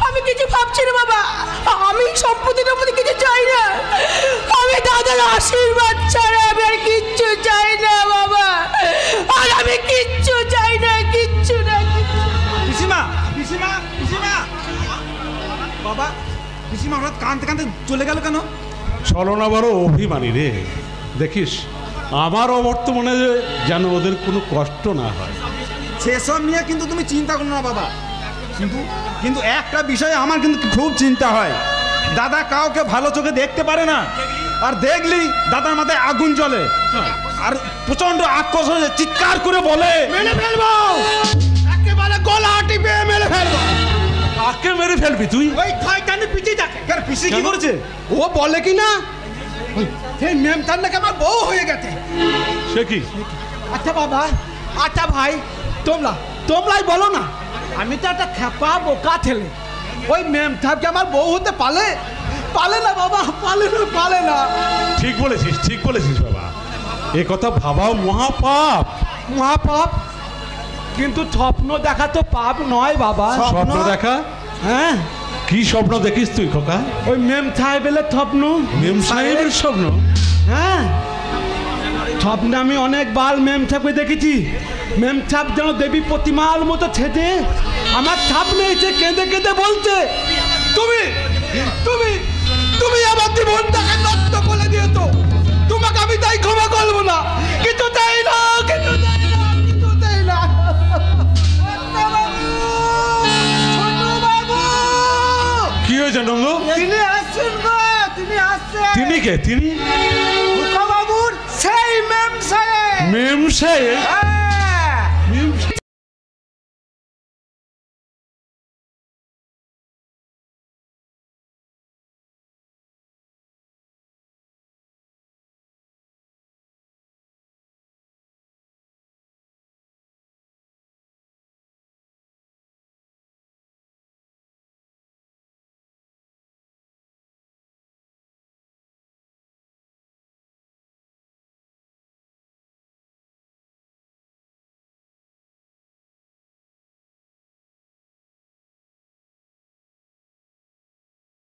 আমি কিছু ভাবছি না বাবা। আমি সম্পত্তির মধ্যে কিছু চাই না। আমি দাদার আশীর্বাদ ছাড়া আমি আর কিচ্ছু চাই না বাবা। আর আমি কিচ্ছু চাই না, কিচ্ছু না। পিসিমা, পিসিমা, পিসিমা, বাবা, পিসিমা হঠাৎ কাঁদতে কাঁদতে চলে গেল কেন? ছলনা বড় অভিমানী রে। দেখিস আমার অবর্তমানে যেন ওদের কোনো কষ্ট না হয়। সেসব নিয়ে কিন্তু তুমি চিন্তা করো না বাবা। কিন্তু একটা বিষয়ে আমার কিন্তু খুব চিন্তা হয়। দাদা কাউকে ভালো চোখে দেখতে পারে না, আর দেখলি দাদার মাথায় আগুন জ্বলে আর প্রচন্ড আক্রোশ হয়ে চিৎকার করে বলে, মেরে ফেলবো, একেবারে গলা টিপে মেরে ফেলবো। কাকে মেরে ফেলবি তুই? ওই শয়তানি পিচি থাকে। কেন পিসি কি করেছে? ও বলে কি না সেই মেমতার নাকি আমার বউ হয়ে গেছে। সে কি? আচ্ছা বাবা, আচ্ছা ভাই, তোমরাই বলো না, আমি তো একটা খেপা বোকা ছেলে। ওই মেম সাহেবকে আমার বউ হতে পালে না বাবা, পালে না। ঠিক বলেছিস বাবা। এ কথা ভাবাও মহাপাপ। কিন্তু স্বপ্ন দেখা তো পাপ নয় বাবা। স্বপ্ন দেখা? হ্যাঁ। কি স্বপ্ন দেখিস তুই খোকা? ওই মেম সাহেবের স্বপ্ন। মেম সাহেবের স্বপ্ন? হ্যাঁ, স্বপ্নে আমি অনেকবার মেম সাহেবকে দেখেছি। মেম সাহেব যেন দেবী প্রতিমার মতো ছেদে আমার সামনে এসে কেঁদে কেঁদে বলছে, তুমি আমার জীবনটাকে নষ্ট করে দিয়েছো, তোমাকে আমি তাই ক্ষমা করবো না। কিছু চাই না। কি হয়েছে নঙ্গ? তিনি আসছেন গো, তিনি আসছেন। তিনি কে? তিনি বাবুর সেই মেম সাহেব। মেম সাহেব?